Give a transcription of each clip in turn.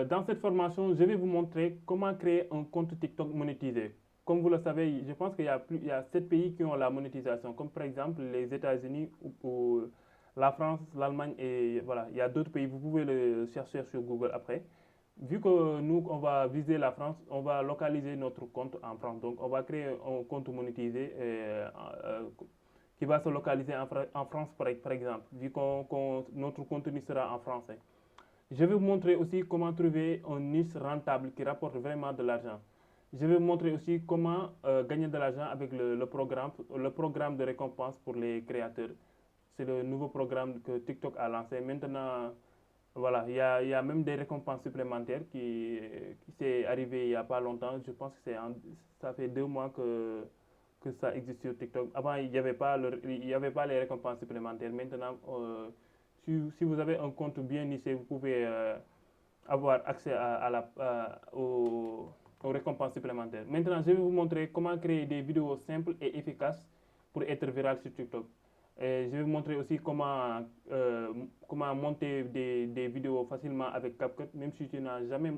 Dans cette formation, je vais vous montrer comment créer un compte TikTok monétisé. Comme vous le savez, je pense qu'il y a 7 pays qui ont la monétisation, comme par exemple les États-Unis ou la France, l'Allemagne et voilà, il y a d'autres pays. Vous pouvez le chercher sur Google après. Vu que nous, on va viser la France, on va localiser notre compte en France. Donc, on va créer un compte monétisé qui va se localiser en France, par exemple, vu que notre contenu sera en français. Je vais vous montrer aussi comment trouver un niche rentable qui rapporte vraiment de l'argent. Je vais vous montrer aussi comment gagner de l'argent avec le programme de récompense pour les créateurs. C'est le nouveau programme que TikTok a lancé. Maintenant, voilà, il y a même des récompenses supplémentaires qui s'est arrivé il n'y a pas longtemps. Je pense que ça fait 2 mois que ça existe sur TikTok. Avant, il y avait pas les récompenses supplémentaires. Maintenant, si vous avez un compte bien niché, vous pouvez avoir accès aux récompenses supplémentaires. Maintenant, je vais vous montrer comment créer des vidéos simples et efficaces pour être viral sur TikTok. Et je vais vous montrer aussi comment monter des vidéos facilement avec CapCut, même si tu n'as jamais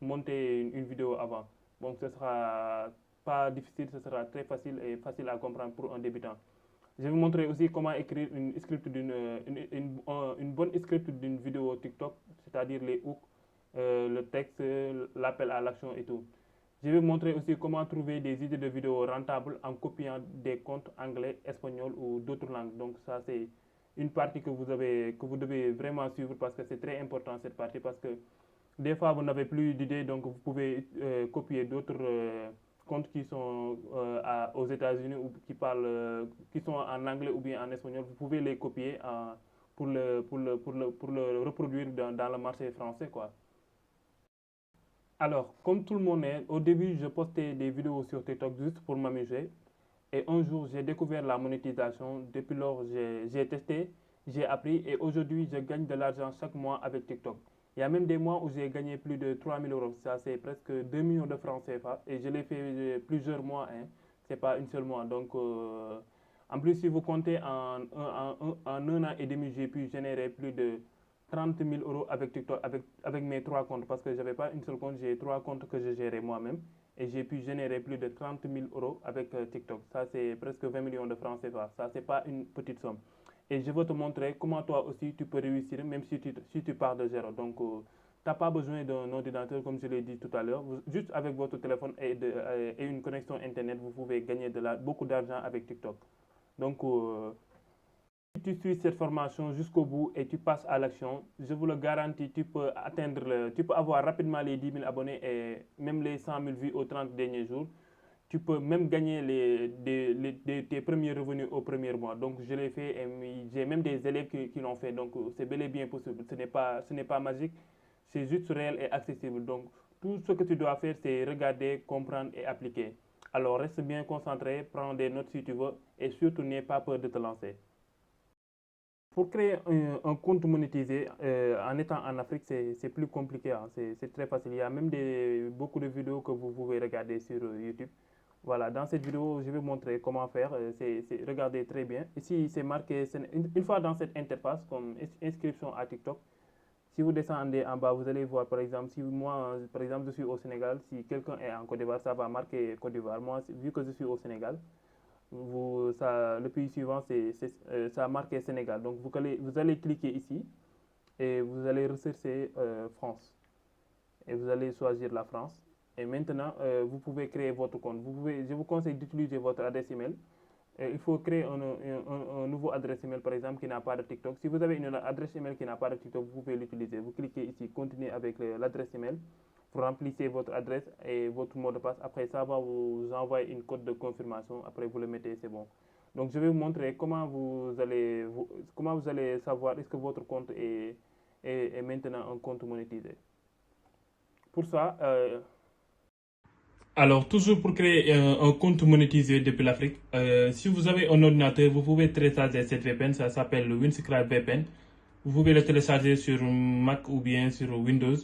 monté une vidéo avant. Donc, ce sera pas difficile, ce sera très facile et facile à comprendre pour un débutant. Je vais vous montrer aussi comment écrire une bonne script d'une vidéo TikTok, c'est-à-dire les hooks, le texte, l'appel à l'action et tout. Je vais vous montrer aussi comment trouver des idées de vidéos rentables en copiant des comptes anglais, espagnol ou d'autres langues. Donc ça, c'est une partie que vous devez vraiment suivre parce que c'est très important cette partie parce que des fois, vous n'avez plus d'idées, donc vous pouvez copier d'autres comptes qui sont aux États-Unis ou qui sont en anglais ou bien en espagnol. Vous pouvez les copier pour le reproduire dans le marché français, quoi. Alors, comme tout le monde est, au début, je postais des vidéos sur TikTok juste pour m'amuser. Et un jour, j'ai découvert la monétisation. Depuis lors, j'ai testé, j'ai appris et aujourd'hui, je gagne de l'argent chaque mois avec TikTok. Il y a même des mois où j'ai gagné plus de 3 000 euros. Ça, c'est presque 2 millions de francs CFA. Et je l'ai fait plusieurs mois. Hein. Ce n'est pas une seule mois. Donc, en plus, si vous comptez en 1 an et demi, j'ai pu générer plus de 30 000 euros avec TikTok, avec mes 3 comptes. Parce que je n'avais pas une seule compte, j'ai 3 comptes que je gérais moi-même et j'ai pu générer plus de 30 000 euros avec TikTok. Ça, c'est presque 20 millions de francs CFA. Ça, c'est pas une petite somme. Et je vais te montrer comment toi aussi tu peux réussir, même si tu pars de zéro. Donc, tu n'as pas besoin d'un ordinateur, comme je l'ai dit tout à l'heure. Juste avec votre téléphone et une connexion Internet, vous pouvez gagner beaucoup d'argent avec TikTok. Donc, si tu suis cette formation jusqu'au bout et tu passes à l'action, je vous le garantis, tu peux avoir rapidement les 10 000 abonnés et même les 100 000 vues aux 30 derniers jours. Tu peux même gagner tes premiers revenus au premier mois. Donc, je l'ai fait et j'ai même des élèves qui l'ont fait. Donc, c'est bel et bien possible. Ce n'est pas magique, c'est juste réel et accessible. Donc, tout ce que tu dois faire, c'est regarder, comprendre et appliquer. Alors, reste bien concentré, prends des notes si tu veux et surtout n'aie pas peur de te lancer. Pour créer un compte monétisé en étant en Afrique, c'est plus compliqué. Hein. C'est très facile. Il y a même beaucoup de vidéos que vous pouvez regarder sur YouTube. Voilà, dans cette vidéo, je vais vous montrer comment faire. Regardez très bien. Ici, c'est marqué, une fois dans cette interface, comme inscription à TikTok, si vous descendez en bas, vous allez voir, par exemple, si moi, par exemple, je suis au Sénégal, si quelqu'un est en Côte d'Ivoire, ça va marquer Côte d'Ivoire. Moi, vu que je suis au Sénégal, le pays suivant, ça a marqué Sénégal. Donc, vous allez cliquer ici et vous allez rechercher France. Et vous allez choisir la France. Et maintenant, vous pouvez créer votre compte. Je vous conseille d'utiliser votre adresse email. Il faut créer un nouveau adresse email, par exemple, qui n'a pas de TikTok. Si vous avez une adresse email qui n'a pas de TikTok, vous pouvez l'utiliser. Vous cliquez ici, continuez avec l'adresse email. Vous remplissez votre adresse et votre mot de passe. Après, ça va vous envoyer une code de confirmation. Après, vous le mettez, c'est bon. Donc, je vais vous montrer comment vous allez savoir est-ce que votre compte est maintenant un compte monétisé. Pour ça, alors, toujours pour créer un compte monétisé depuis l'Afrique, si vous avez un ordinateur, vous pouvez télécharger cette VPN, ça s'appelle le WinScribe VPN. Vous pouvez le télécharger sur Mac ou bien sur Windows.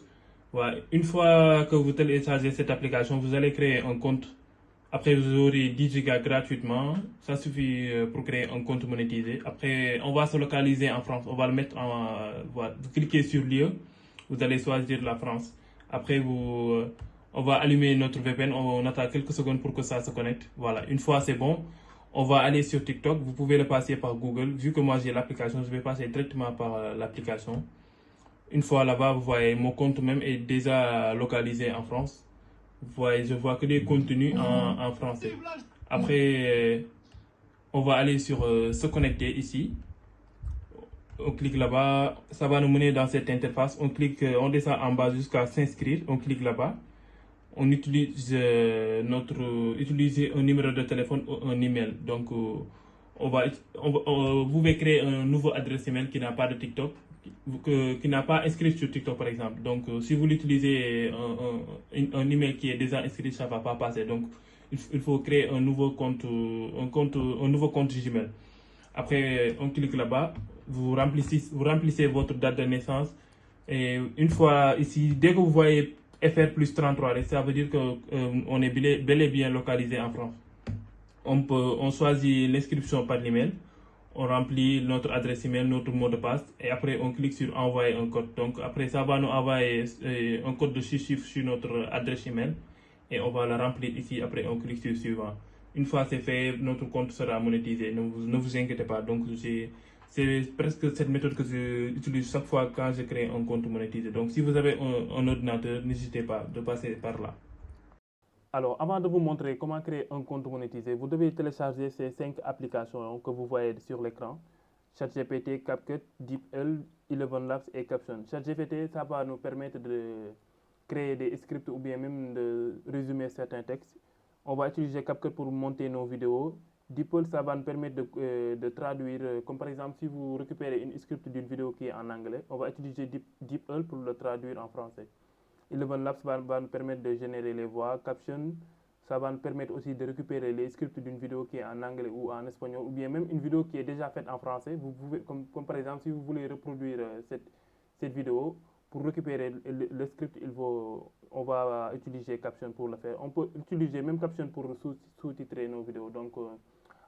Ouais. Une fois que vous téléchargez cette application, vous allez créer un compte. Après, vous aurez 10 gigas gratuitement. Ça suffit pour créer un compte monétisé. Après, on va se localiser en France. On va le mettre voilà. Vous cliquez sur lieu. Vous allez choisir la France. Après, on va allumer notre VPN, on attend quelques secondes pour que ça se connecte. Voilà, une fois c'est bon, on va aller sur TikTok. Vous pouvez le passer par Google. Vu que moi j'ai l'application, je vais passer directement par l'application. Une fois là-bas, vous voyez, mon compte même est déjà localisé en France. Vous voyez, je vois que des contenus en français. Après, on va aller sur se connecter ici. On clique là-bas, ça va nous mener dans cette interface. On clique, on descend en bas jusqu'à s'inscrire. On clique là-bas. On utilise utiliser un numéro de téléphone ou un email. Donc, vous pouvez créer un nouveau adresse email qui n'a pas de TikTok, qui n'a pas inscrit sur TikTok par exemple. Donc, si vous l'utilisez un email qui est déjà inscrit, ça ne va pas passer. Donc, il faut créer un nouveau compte, un nouveau compte Gmail. Après, on clique là-bas, vous remplissez votre date de naissance. Et une fois ici, dès que vous voyez FR plus 33, ça veut dire qu'on est bel et bien localisé en France. On choisit l'inscription par email, on remplit notre adresse email, notre mot de passe, et après on clique sur envoyer un code. Donc après, ça va nous envoyer un code de 6 chiffres sur notre adresse email, et on va la remplir ici. Après, on clique sur suivant. Une fois c'est fait, notre compte sera monétisé. Ne vous inquiétez pas. Donc c'est presque cette méthode que j'utilise chaque fois quand je crée un compte monétisé. Donc si vous avez un ordinateur, n'hésitez pas de passer par là. Alors, avant de vous montrer comment créer un compte monétisé, vous devez télécharger ces 5 applications que vous voyez sur l'écran. ChatGPT, CapCut, DeepL, Eleven Labs et Caption. ChatGPT, ça va nous permettre de créer des scripts ou bien même de résumer certains textes. On va utiliser CapCut pour monter nos vidéos. DeepL, ça va nous permettre de traduire, comme par exemple si vous récupérez une script d'une vidéo qui est en anglais, on va utiliser DeepL pour le traduire en français. Eleven Labs va nous permettre de générer les voix. Caption, ça va nous permettre aussi de récupérer les scripts d'une vidéo qui est en anglais ou en espagnol, ou bien même une vidéo qui est déjà faite en français. Vous pouvez, comme par exemple, si vous voulez reproduire cette vidéo, pour récupérer le script, on va utiliser Caption pour le faire. On peut utiliser même Caption pour sous-titrer nos vidéos. Donc,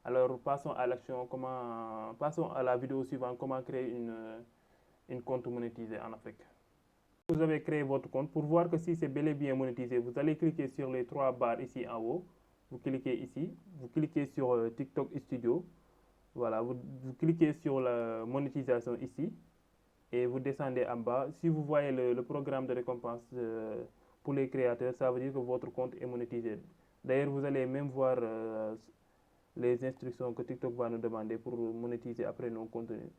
alors passons à l'action, passons à la vidéo suivante, comment créer une compte monétisé en Afrique. Vous avez créé votre compte. Pour voir que si c'est bel et bien monétisé, vous allez cliquer sur les 3 barres ici en haut. Vous cliquez ici. Vous cliquez sur TikTok Studio. Voilà, vous cliquez sur la monétisation ici. Et vous descendez en bas. Si vous voyez le programme de récompense pour les créateurs, ça veut dire que votre compte est monétisé. D'ailleurs, vous allez même voir les instructions que TikTok va nous demander pour monétiser après nos contenus.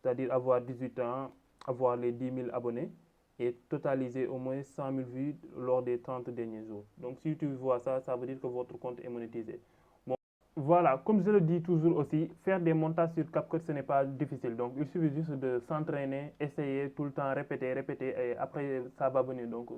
C'est-à-dire avoir 18 ans, avoir les 10 000 abonnés et totaliser au moins 100 000 vues lors des 30 derniers jours. Donc si tu vois ça, ça veut dire que votre compte est monétisé. Bon, voilà, comme je le dis toujours aussi, faire des montages sur CapCut, ce n'est pas difficile. Donc il suffit juste de s'entraîner, essayer tout le temps, répéter, et après ça va venir. Donc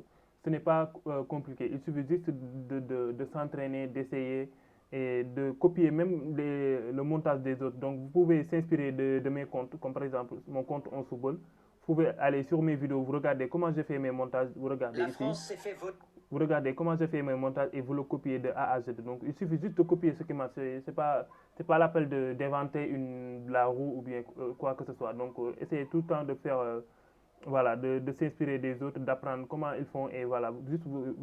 ce n'est pas compliqué. Il suffit juste de s'entraîner, d'essayer et de copier même le montage des autres. Donc vous pouvez s'inspirer de mes comptes, comme par exemple mon compte On Football. Vous pouvez aller sur mes vidéos, vous regardez comment je fais mes montages, vous regardez ici. Vous regardez comment je fais mes montages et vous le copiez de A à Z. Donc il suffit juste de copier ce qui marche. C'est pas l'appel d'inventer la roue ou bien quoi que ce soit. Donc essayez tout le temps de faire, voilà, de s'inspirer des autres, d'apprendre comment ils font et voilà.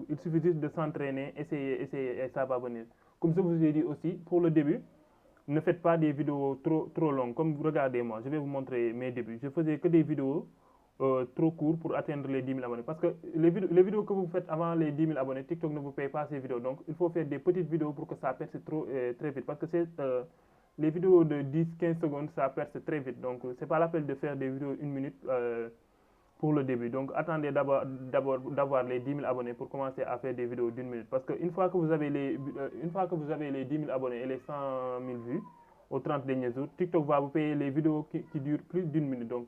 Il suffit juste de s'entraîner, essayer et ça va venir. Comme je vous ai dit aussi, pour le début, ne faites pas des vidéos trop longues. Comme regardez-moi, je vais vous montrer mes débuts. Je faisais que des vidéos trop courtes pour atteindre les 10 000 abonnés. Parce que les vidéos que vous faites avant les 10 000 abonnés, TikTok ne vous paye pas ces vidéos. Donc, il faut faire des petites vidéos pour que ça perce très vite. Parce que les vidéos de 10-15 secondes, ça perce très vite. Donc, c'est pas la peine de faire des vidéos 1 minute pour le début. Donc, attendez d'abord d'avoir les 10 000 abonnés pour commencer à faire des vidéos d'1 minute. Parce qu'une fois que vous avez les 10 000 abonnés et les 100 000 vues aux 30 derniers jours, TikTok va vous payer les vidéos qui durent plus d'1 minute. Donc,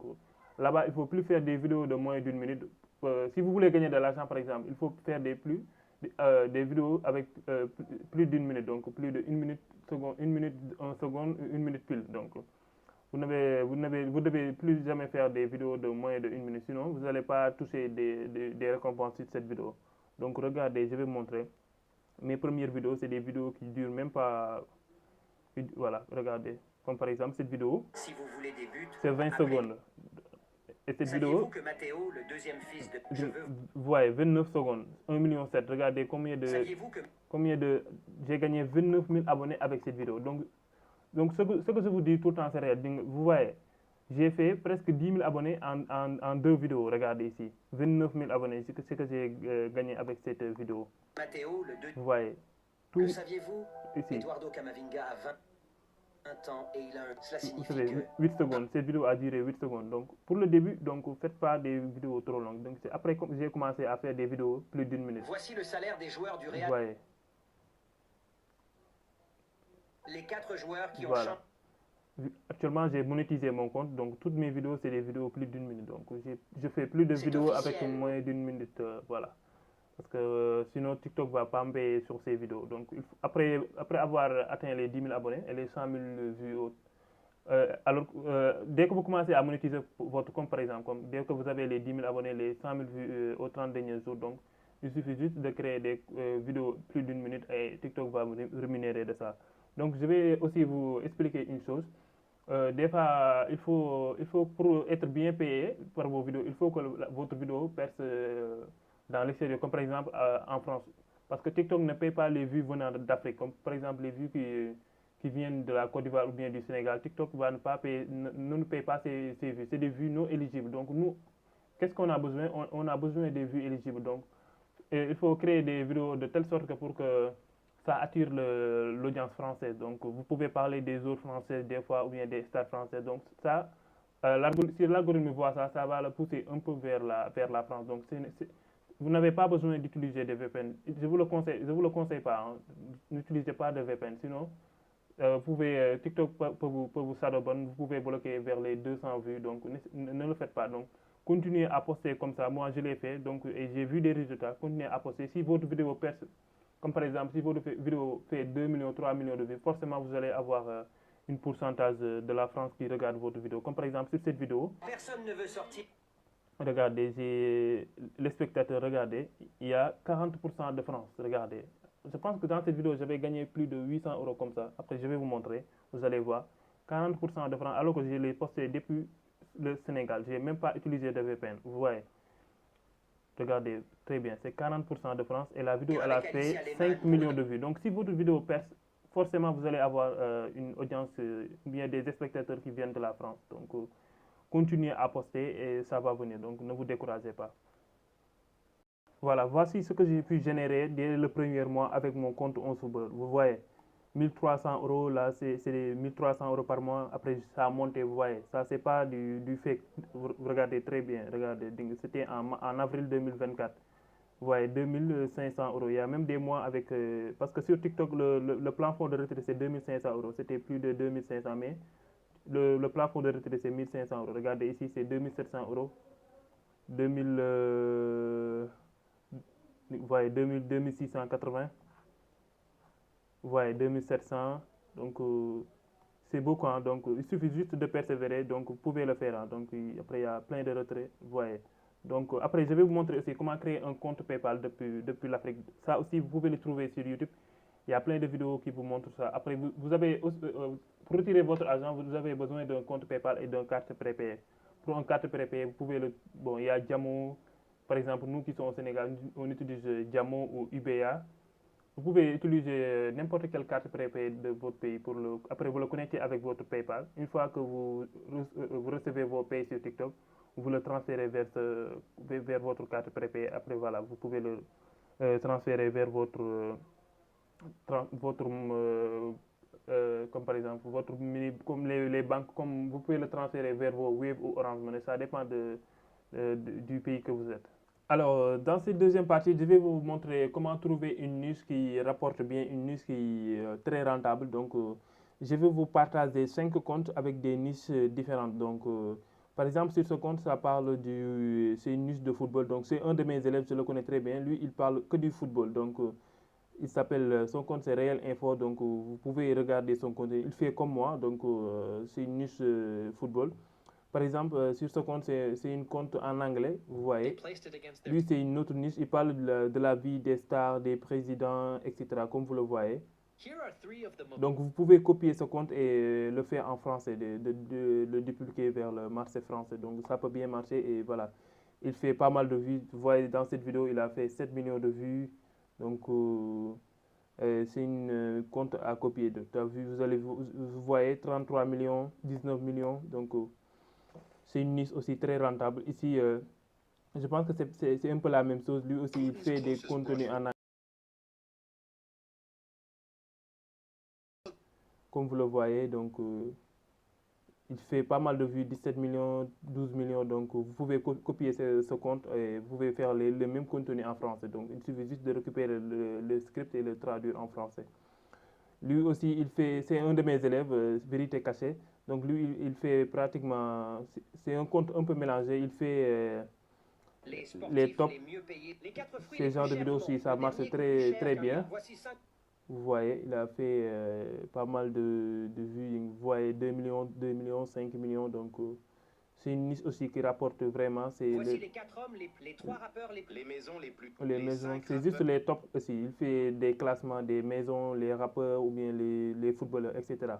là-bas, il ne faut plus faire des vidéos de moins d'1 minute. Si vous voulez gagner de l'argent, par exemple, il faut faire des vidéos avec plus d'1 minute. Donc, plus de 1 minute, 1 minute, 1 seconde, 1 minute pile. Donc, vous devez plus jamais faire des vidéos de moins de 1 minute, sinon vous n'allez pas toucher des récompenses sur cette vidéo. Donc regardez, je vais vous montrer. Mes premières vidéos, c'est des vidéos qui durent même pas, voilà, regardez. Comme par exemple cette vidéo, si vous voulez des buts, c'est 20 secondes. Et cette Saviez-vous vidéo, que Matteo, le deuxième fils de... vous voyez, 29 secondes, 1,7 million. Regardez Saviez-vous que... combien de, j'ai gagné 29 000 abonnés avec cette vidéo. Donc ce que je vous dis tout le temps, c'est réel. Vous voyez, j'ai fait presque 10 000 abonnés en deux vidéos. Regardez ici, 29 000 abonnés, c'est ce que j'ai gagné avec cette vidéo. Matteo, Vous voyez, Le tout saviez-vous ici. Eduardo Camavinga a 20 ans et il a un... Cela Vous signifie savez, que... 8 secondes. Cette vidéo a duré 8 secondes. Donc, pour le début, donc, faites pas des vidéos trop longues. Donc, c'est après que j'ai commencé à faire des vidéos plus d'une minute. Voici le salaire des joueurs du Vous Real. voyez, Les 4 joueurs qui ont voilà. changé... Actuellement, j'ai monétisé mon compte. Donc, toutes mes vidéos, c'est des vidéos plus d'une minute. Donc, je fais plus de C'est vidéos avec officiel. moins d'une minute. Voilà. Parce que sinon, TikTok va pas me payer sur ces vidéos. Donc, après avoir atteint les 10 000 abonnés et les 100 000 vues, alors, dès que vous commencez à monétiser votre compte, par exemple, comme dès que vous avez les 10 000 abonnés, les 100 000 vues aux 30 derniers jours, donc il suffit juste de créer des vidéos plus d'une minute et TikTok va vous rémunérer de ça. Donc, je vais aussi vous expliquer une chose. Des fois, il faut pour être bien payé par vos vidéos, il faut que votre vidéo perce dans l'extérieur, comme par exemple en France. Parce que TikTok ne paye pas les vues venant d'Afrique, comme par exemple les vues qui viennent de la Côte d'Ivoire ou bien du Sénégal. TikTok va ne pas payer, ne nous paye pas ces vues. C'est des vues non éligibles. Donc nous, qu'est-ce qu'on a besoin? On a besoin des vues éligibles. Donc il faut créer des vidéos de telle sorte que pour que ça attire l'audience française. Donc, vous pouvez parler des autres françaises des fois ou bien des stars françaises. Donc, ça, si l'algorithme voit ça, ça va le pousser un peu vers la France. Donc, vous n'avez pas besoin d'utiliser des VPN. Je vous le conseille pas. Hein. N'utilisez pas de VPN. Sinon, TikTok peut vous s'adonner, vous pouvez bloquer vers les 200 vues. Donc, ne le faites pas. Donc, continuez à poster comme ça. Moi, je l'ai fait. Donc, et j'ai vu des résultats. Continuez à poster. Si votre vidéo perce, comme par exemple, si votre vidéo fait 2 millions, 3 millions de vues, forcément, vous allez avoir une pourcentage de la France qui regarde votre vidéo. Comme par exemple, sur cette vidéo, Personne ne veut sortir. regardez, les spectateurs, regardez, il y a 40% de France, regardez. Je pense que dans cette vidéo, j'avais gagné plus de 800 euros comme ça. Après, je vais vous montrer, vous allez voir. 40% de France, alors que je l'ai posté depuis le Sénégal. Je n'ai même pas utilisé de VPN. Vous voyez, regardez, très bien, c'est 40% de France et la vidéo, elle a fait 5 millions de vues. Donc, si votre vidéo perce, forcément, vous allez avoir une audience, bien des spectateurs qui viennent de la France. Donc, continuez à poster et ça va venir. Donc, ne vous découragez pas. Voilà, voici ce que j'ai pu générer dès le premier mois avec mon compte OnSuber. Vous voyez, 1300 euros, là, c'est 1300 euros par mois. Après, ça a monté, vous voyez. Ça, c'est pas du fake. Vous regardez très bien, regardez. C'était en avril 2024. Vous voyez, 2500 euros. Il y a même des mois avec... parce que sur TikTok, le plafond de retraite, c'est 2500 euros. C'était plus de 2500, mais le plafond de retraite, c'est 1500 euros. Regardez ici, c'est 2700 euros. 2000... vous voyez, 2680. Vous voyez, 2700. Donc, c'est beaucoup. Hein, donc, il suffit juste de persévérer. Donc, vous pouvez le faire. Hein, donc, après, il y a plein de retraits. Vous voyez. Donc, après, je vais vous montrer aussi comment créer un compte PayPal depuis l'Afrique. Ça aussi, vous pouvez le trouver sur YouTube. Il y a plein de vidéos qui vous montrent ça. Après, vous avez, pour retirer votre argent, vous avez besoin d'un compte PayPal et d'une carte prépayée. Pour une carte prépayée, vous pouvez le... Bon, il y a Jamo. Par exemple, nous qui sommes au Sénégal, on utilise Jamo ou UBA. Vous pouvez utiliser n'importe quelle carte prépayée de votre pays. Après, vous le connectez avec votre PayPal. Une fois que vous recevez vos payes sur TikTok, vous le transférez vers votre carte prépayée. Après, voilà, vous pouvez le transférer vers comme par exemple, comme les banques, comme vous pouvez le transférer vers vos Wave ou Orange Money. Ça dépend du pays que vous êtes. Alors, dans cette deuxième partie, je vais vous montrer comment trouver une niche qui rapporte bien, une niche qui est très rentable. Donc, je vais vous partager 5 comptes avec des niches différentes. Donc, par exemple, sur ce compte, c'est une niche de football. Donc, c'est un de mes élèves, je le connais très bien. Lui, il parle que du football. Donc, il s'appelle, son compte c'est Réel Info. Donc, vous pouvez regarder son compte. Il fait comme moi. Donc, c'est une niche football. Par exemple, sur ce compte, c'est une compte en anglais, vous voyez. Lui, c'est une autre niche. Il parle de la vie des stars, des présidents, etc., comme vous le voyez. Donc vous pouvez copier ce compte et le faire en français, le dupliquer vers le marché français. Donc ça peut bien marcher et voilà. Il fait pas mal de vues. Vous voyez dans cette vidéo, il a fait 7 millions de vues. Donc c'est une compte à copier. Vous voyez 33 millions, 19 millions. Donc c'est une niche aussi très rentable. Ici, je pense que c'est un peu la même chose. Lui aussi, il fait des contenus en anglais. Comme vous le voyez, donc il fait pas mal de vues, 17 millions, 12 millions. Donc vous pouvez copier ce compte et vous pouvez faire le même contenu en français. Donc il suffit juste de récupérer le script et le traduire en français. Lui aussi, c'est un de mes élèves, Vérité Cachée. Donc lui, il fait pratiquement, c'est un compte un peu mélangé. Il fait les tops, ces genres de vidéos aussi, ça marche très bien. Vous voyez, il a fait pas mal de vues. Vous voyez 2 millions, 2 millions, 5 millions. Donc, c'est une niche aussi qui rapporte vraiment. Voici les 4 hommes, les 3 rappeurs les maisons les plus... Les maisons, c'est juste les tops aussi. Il fait des classements des maisons, les rappeurs ou bien les footballeurs, etc.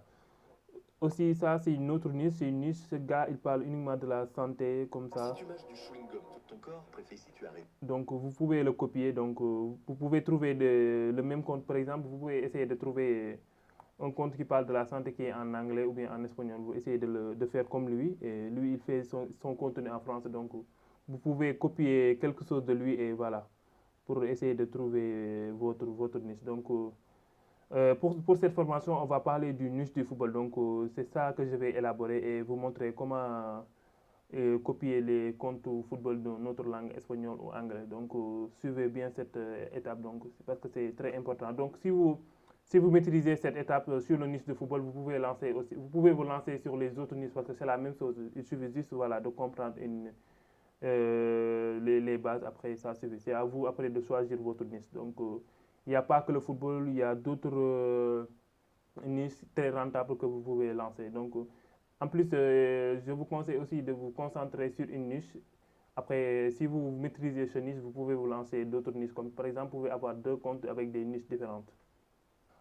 Aussi, ça, c'est une autre niche. C'est une niche, ce gars, il parle uniquement de la santé, comme ça. Si tu mâches du chewing-gum sur ton corps, réfléchis, tu arrêtes. Donc, vous pouvez le copier. Donc, vous pouvez trouver le même compte. Par exemple, vous pouvez essayer de trouver un compte qui parle de la santé qui est en anglais ou bien en espagnol. Vous essayez de faire comme lui. Et lui, il fait son contenu en français. Donc, vous pouvez copier quelque chose de lui et voilà, pour essayer de trouver votre niche. Donc, pour cette formation, on va parler du niche du football. Donc, c'est ça que je vais élaborer et vous montrer comment copier les comptes football de notre langue espagnole ou anglais. Donc, suivez bien cette étape donc, parce que c'est très important. Donc, si vous maîtrisez cette étape sur le niche de football, vous pouvez vous pouvez vous lancer sur les autres niches parce que c'est la même chose. Il suffit juste voilà, de comprendre les bases. Après, ça suffit. C'est à vous après de choisir votre niche. Donc, il n'y a pas que le football, il y a d'autres niches très rentables que vous pouvez lancer. Donc, en plus, je vous conseille aussi de vous concentrer sur une niche. Après, si vous maîtrisez ce niche, vous pouvez vous lancer d'autres niches. Comme par exemple, vous pouvez avoir 2 comptes avec des niches différentes.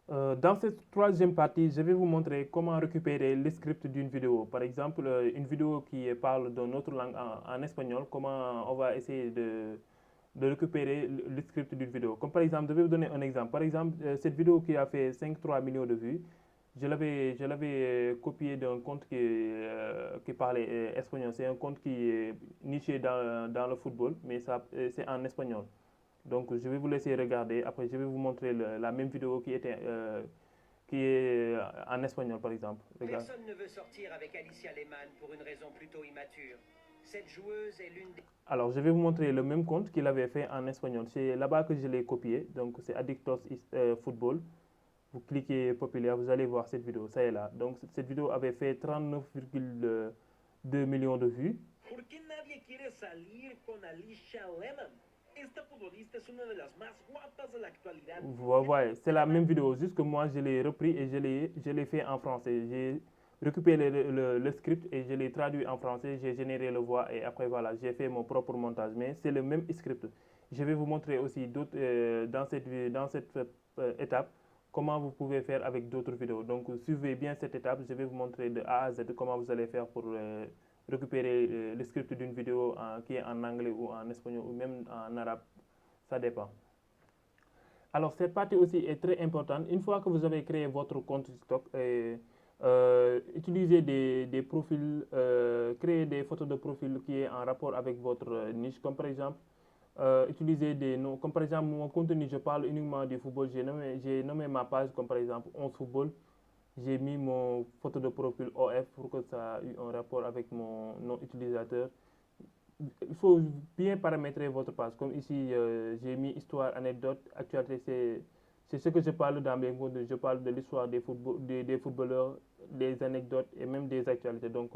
Dans cette troisième partie, je vais vous montrer comment récupérer le script d'une vidéo. Par exemple, une vidéo qui parle d'une autre langue en espagnol, comment on va essayer de récupérer le script d'une vidéo. Comme par exemple, je vais vous donner un exemple. Par exemple, cette vidéo qui a fait 5-3 millions de vues, je l'avais copié d'un compte qui parlait espagnol. C'est un compte qui est niché dans le football, mais c'est en espagnol. Donc, je vais vous laisser regarder. Après, je vais vous montrer la même vidéo qui est en espagnol, par exemple. Regarde. Personne ne veut sortir avec Alicia Lehmann pour une raison plutôt immature. Cette joueuse est l'une des... Alors, je vais vous montrer le même compte qu'il avait fait en espagnol. C'est là-bas que je l'ai copié. Donc, c'est Addictos Football. Vous cliquez populaire, vous allez voir cette vidéo. Ça est là. Donc, cette vidéo avait fait 39,2 millions de vues. ¿Por qué nadie quiere salir con Alicia Lehmann? Esta futbolista es una de las más guapas de la actualidad. Vous voyez, c'est la même vidéo, juste que moi je l'ai repris et je l'ai fait en français. J'ai récupéré le script et je l'ai traduit en français, j'ai généré le voix et après voilà, j'ai fait mon propre montage. Mais c'est le même script. Je vais vous montrer aussi d'autres dans cette étape comment vous pouvez faire avec d'autres vidéos. Donc suivez bien cette étape, je vais vous montrer de A à Z comment vous allez faire pour récupérer le script d'une vidéo qui est en anglais ou en espagnol ou même en arabe, ça dépend. Alors cette partie aussi est très importante. Une fois que vous avez créé votre compte TikTok, utilisez des profils, créez des photos de profil qui est en rapport avec votre niche, comme par exemple, utiliser des noms, comme par exemple mon contenu, je parle uniquement du football, j'ai nommé ma page comme par exemple 11 football. J'ai mis mon photo de profil OF pour que ça ait un rapport avec mon nom utilisateur. Il faut bien paramétrer votre page. Comme ici, j'ai mis histoire, anecdote, actualité. C'est ce que je parle dans mes contenus. Je parle de l'histoire des footballeurs, des anecdotes et même des actualités. Donc,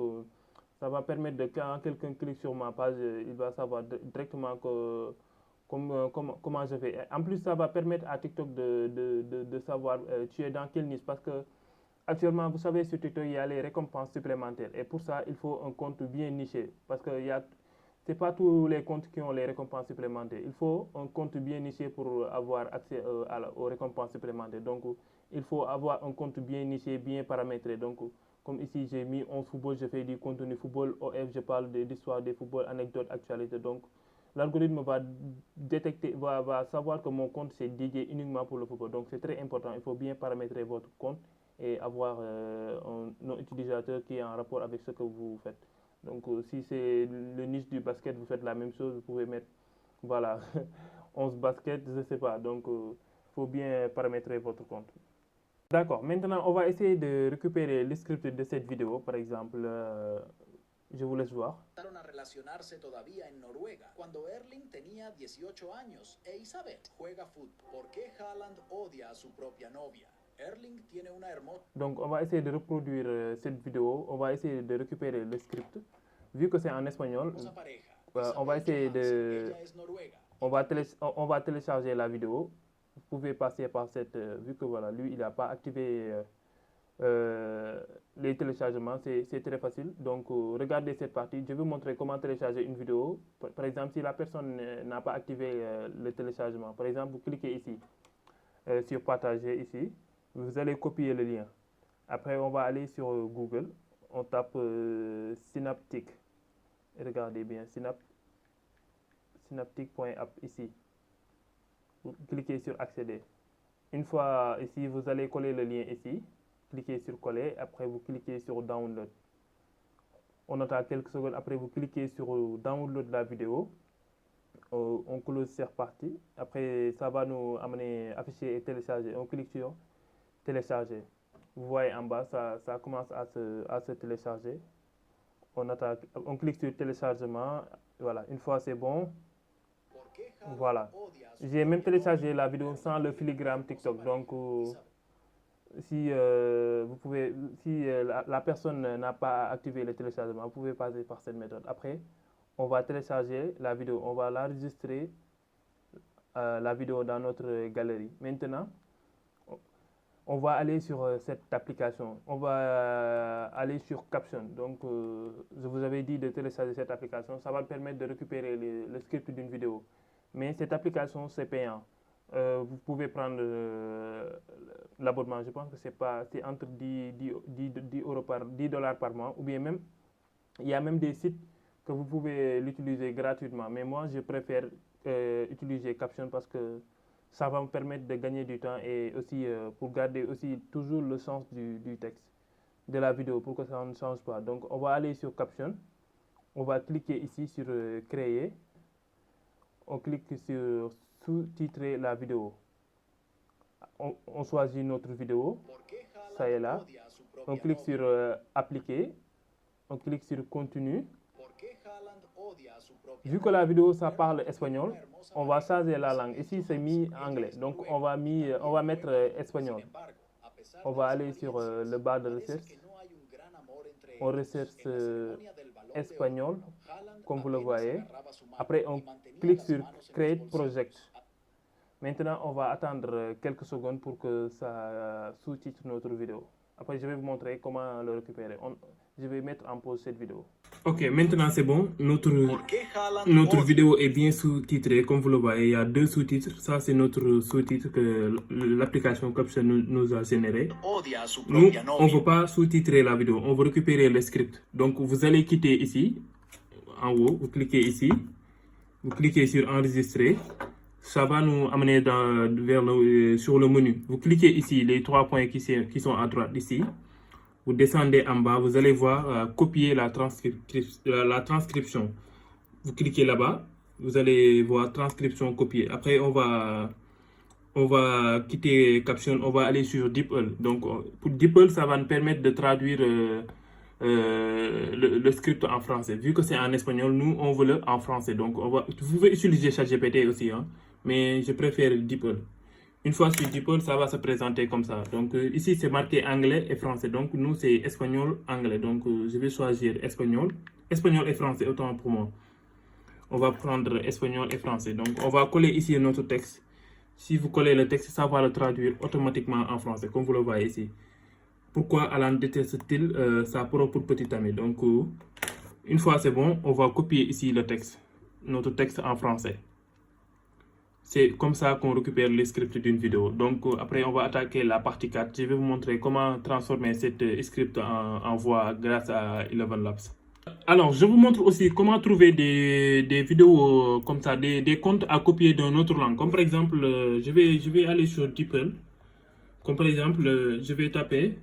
ça va permettre de quand quelqu'un clique sur ma page, il va savoir directement comment je fais. En plus, ça va permettre à TikTok de savoir tu es dans quelle niche parce que actuellement, vous savez, sur TikTok, il y a les récompenses supplémentaires. Et pour ça, il faut un compte bien niché. Parce qu'il y a c'est pas tous les comptes qui ont les récompenses supplémentaires. Il faut un compte bien niché pour avoir accès aux récompenses supplémentaires. Donc, il faut avoir un compte bien niché, bien paramétré. Donc, comme ici, j'ai mis 11 football, je fais du contenu football, OF, je parle d'histoire des football, anecdotes, actualité. Donc, l'algorithme va détecter, va savoir que mon compte c'est dédié uniquement pour le football. Donc, c'est très important. Il faut bien paramétrer votre compte et avoir un nom utilisateur qui est en rapport avec ce que vous faites. Donc, si c'est le niche du basket, vous faites la même chose, vous pouvez mettre, voilà, 11 baskets, je ne sais pas. Donc, il faut bien paramétrer votre compte. D'accord, maintenant, on va essayer de récupérer le script de cette vidéo. Par exemple, je vous laisse voir. Empezaron a relacionarse todavía en Noruega, cuando Erling tenía 18 años. E Isabel juega fútbol. ¿Por qué Haaland odia a su propia novia? Erling tiene una hermosa... Donc, on va essayer de reproduire cette vidéo. On va essayer de récupérer le script. Vu que c'est en espagnol, on va essayer de... On va télécharger la vidéo. Vous pouvez passer par cette... vu que voilà, lui, il n'a pas activé les téléchargements, c'est très facile. Donc, regardez cette partie. Je vais vous montrer comment télécharger une vidéo. Par exemple, si la personne n'a pas activé le téléchargement, par exemple, vous cliquez ici, sur partager ici. Vous allez copier le lien. Après, on va aller sur Google. On tape Synaptic. Regardez bien, synaptic.app ici. Vous cliquez sur accéder. Une fois ici, vous allez coller le lien ici. Cliquez sur coller. Après, vous cliquez sur download. On attend quelques secondes. Après, vous cliquez sur download la vidéo. On close cette partie. Après, ça va nous amener afficher et télécharger. On clique sur télécharger. Vous voyez en bas, ça commence à se télécharger. On clique sur téléchargement. Voilà, une fois c'est bon. Voilà. J'ai même téléchargé la vidéo sans le filigrane TikTok. Donc, si la personne n'a pas activé le téléchargement, vous pouvez passer par cette méthode. Après, on va télécharger la vidéo. On va l'enregistrer, la vidéo dans notre galerie. Maintenant, on va aller sur cette application. On va aller sur Caption. Donc, je vous avais dit de télécharger cette application. Ça va permettre de récupérer le script d'une vidéo. Mais cette application, c'est payant. Vous pouvez prendre l'abonnement. Je pense que c'est entre 10 $ par mois. Ou bien même, il y a même des sites que vous pouvez l'utiliser gratuitement. Mais moi, je préfère utiliser Caption parce que ça va me permettre de gagner du temps et aussi pour garder aussi toujours le sens du texte, de la vidéo, pour que ça ne change pas. Donc, on va aller sur Caption. On va cliquer ici sur Créer. On clique sur Sous-titrer la vidéo. On choisit notre vidéo. Ça est là. On clique sur Appliquer. On clique sur Continue. Vu que la vidéo, ça parle espagnol, on va changer la langue. Ici, c'est mis anglais. Donc, on va mettre espagnol. On va aller sur le bas de recherche. On recherche espagnol, comme vous le voyez. Après, on clique sur Create Project. Maintenant, on va attendre quelques secondes pour que ça sous-titre notre vidéo. Après, je vais vous montrer comment le récupérer. Je vais mettre en pause cette vidéo. Ok, maintenant c'est bon. Notre vidéo est bien sous-titrée. Comme vous le voyez, il y a 2 sous-titres. Ça, c'est notre sous-titre que l'application Caption nous a généré. Nous, on ne veut pas sous-titrer la vidéo. On veut récupérer le script. Donc, vous allez quitter ici, en haut. Vous cliquez ici. Vous cliquez sur Enregistrer. Ça va nous amener sur le menu. Vous cliquez ici, les 3 points qui sont à droite ici. Vous descendez en bas, vous allez voir copier la transcription. Vous cliquez là-bas, vous allez voir transcription copier. Après, on va quitter Caption, on va aller sur DeepL. Donc, pour DeepL, ça va nous permettre de traduire le script en français. Vu que c'est en espagnol, nous, on veut le en français. Donc, vous pouvez utiliser ChatGPT aussi, hein, mais je préfère DeepL. Une fois sur DeepL, ça va se présenter comme ça. Donc, ici, c'est marqué anglais et français. Donc, nous, c'est espagnol, anglais. Donc, je vais choisir espagnol. Espagnol et français, autant pour moi. On va prendre espagnol et français. Donc, on va coller ici notre texte. Si vous collez le texte, ça va le traduire automatiquement en français, comme vous le voyez ici. Pourquoi Alan déteste-t-il sa propre petite amie? Donc, Une fois c'est bon, on va copier ici le texte, notre texte en français. C'est comme ça qu'on récupère les scripts d'une vidéo. Donc après, on va attaquer la partie 4. Je vais vous montrer comment transformer cette script en voix grâce à Eleven Labs. Alors, je vous montre aussi comment trouver des vidéos comme ça, des comptes à copier d'une autre langue. Comme par exemple, je vais aller sur DeepL. Comme par exemple, je vais taper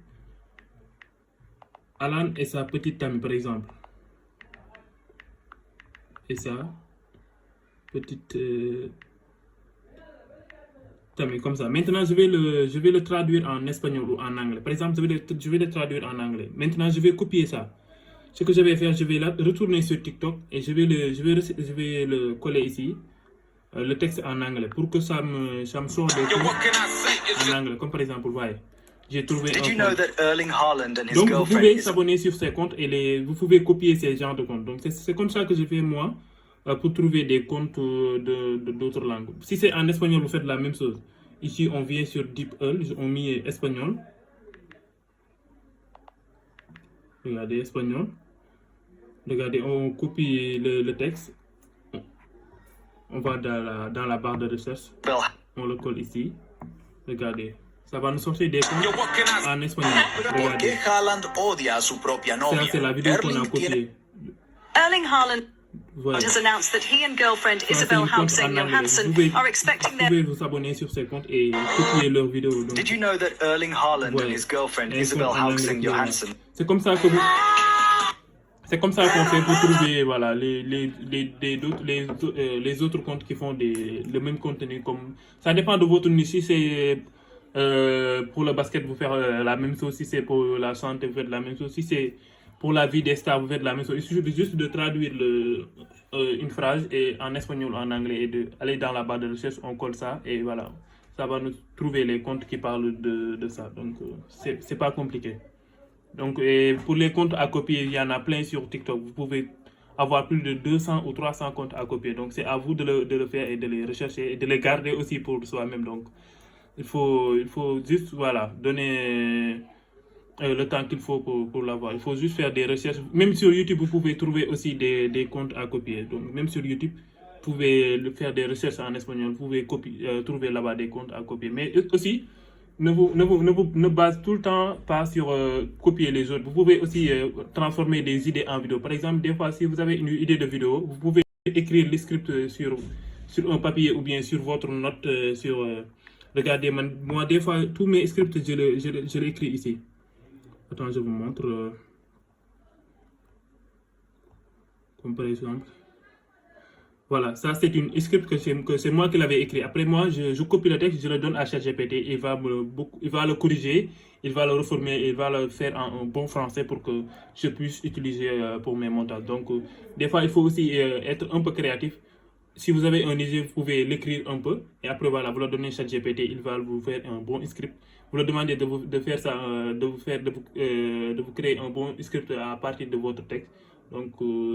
Alan et sa petite amie, par exemple. Et sa petite... comme ça. Maintenant, je vais le traduire en espagnol ou en anglais. Par exemple, je vais le traduire en anglais. Maintenant, je vais copier ça. Ce que je vais faire, je vais retourner sur TikTok et je vais le coller ici, le texte en anglais, pour que ça me sorte des trucs en anglais. Comme par exemple, vous voyez, j'ai trouvé un compte. Donc, vous pouvez s'abonner sur ces comptes et vous pouvez copier ces genres de comptes. Donc, c'est comme ça que je fais moi. Pour trouver des comptes d'autres langues. Si c'est en espagnol, vous faites la même chose. Ici, on vient sur DeepL, on met espagnol. Regardez, espagnol. Regardez, on copie le texte. On va dans la barre de recherche. On le colle ici. Regardez. Ça va nous sortir des comptes en espagnol. Regardez. Ça, c'est la vidéo qu'on a copiée. Erling Haaland Voilà. has announced that he and girlfriend Isabel Hauptsäng Johansson are expecting Vous their... pouvez vous abonner sur ces comptes et copier leurs vidéos. Donc, Did you know that Erling Haaland ouais. and his girlfriend Et Isabel en anglais, Hauptsäng voilà. Johansson... C'est comme ça que c'est comme ça qu'on fait pour trouver voilà, les autres comptes qui font le même contenu. Comme... Ça dépend de votre niche. Si c'est pour le basket, vous faites la même chose. Si c'est pour la santé, vous faites la même chose. Si c'est pour la vie des stars, vous faites la même chose. Il suffit juste de traduire une phrase et en espagnol, en anglais, et d'aller dans la barre de recherche, on colle ça et voilà. Ça va nous trouver les comptes qui parlent de ça. Donc, c'est pas compliqué. Donc, pour les comptes à copier, il y en a plein sur TikTok. Vous pouvez avoir plus de 200 ou 300 comptes à copier. Donc, c'est à vous de le faire et de les rechercher et de les garder aussi pour soi-même. Donc, il faut juste voilà, donner le temps qu'il faut pour l'avoir. Il faut juste faire des recherches. Même sur YouTube, vous pouvez trouver aussi des comptes à copier. Donc, même sur YouTube, vous pouvez faire des recherches en espagnol. Vous pouvez trouver là-bas des comptes à copier. Mais aussi, ne base tout le temps pas sur copier les autres. Vous pouvez aussi transformer des idées en vidéo. Par exemple, des fois, si vous avez une idée de vidéo, vous pouvez écrire les scripts sur un papier ou bien sur votre note. Regardez, moi, des fois, tous mes scripts, je l'écris ici. Attends, je vous montre. Comme par exemple. Voilà, ça c'est une script que c'est moi qui l'avais écrit. Après moi, je copie le texte, je le donne à ChatGPT. Il va le corriger, il va le reformer, il va le faire en bon français pour que je puisse utiliser pour mes montages. Donc, des fois, il faut aussi être un peu créatif. Si vous avez un idée, vous pouvez l'écrire un peu. Et après, voilà, vous le donnez à ChatGPT, il va vous faire un bon script. Vous le demandez de faire ça, de vous créer un bon script à partir de votre texte. Donc,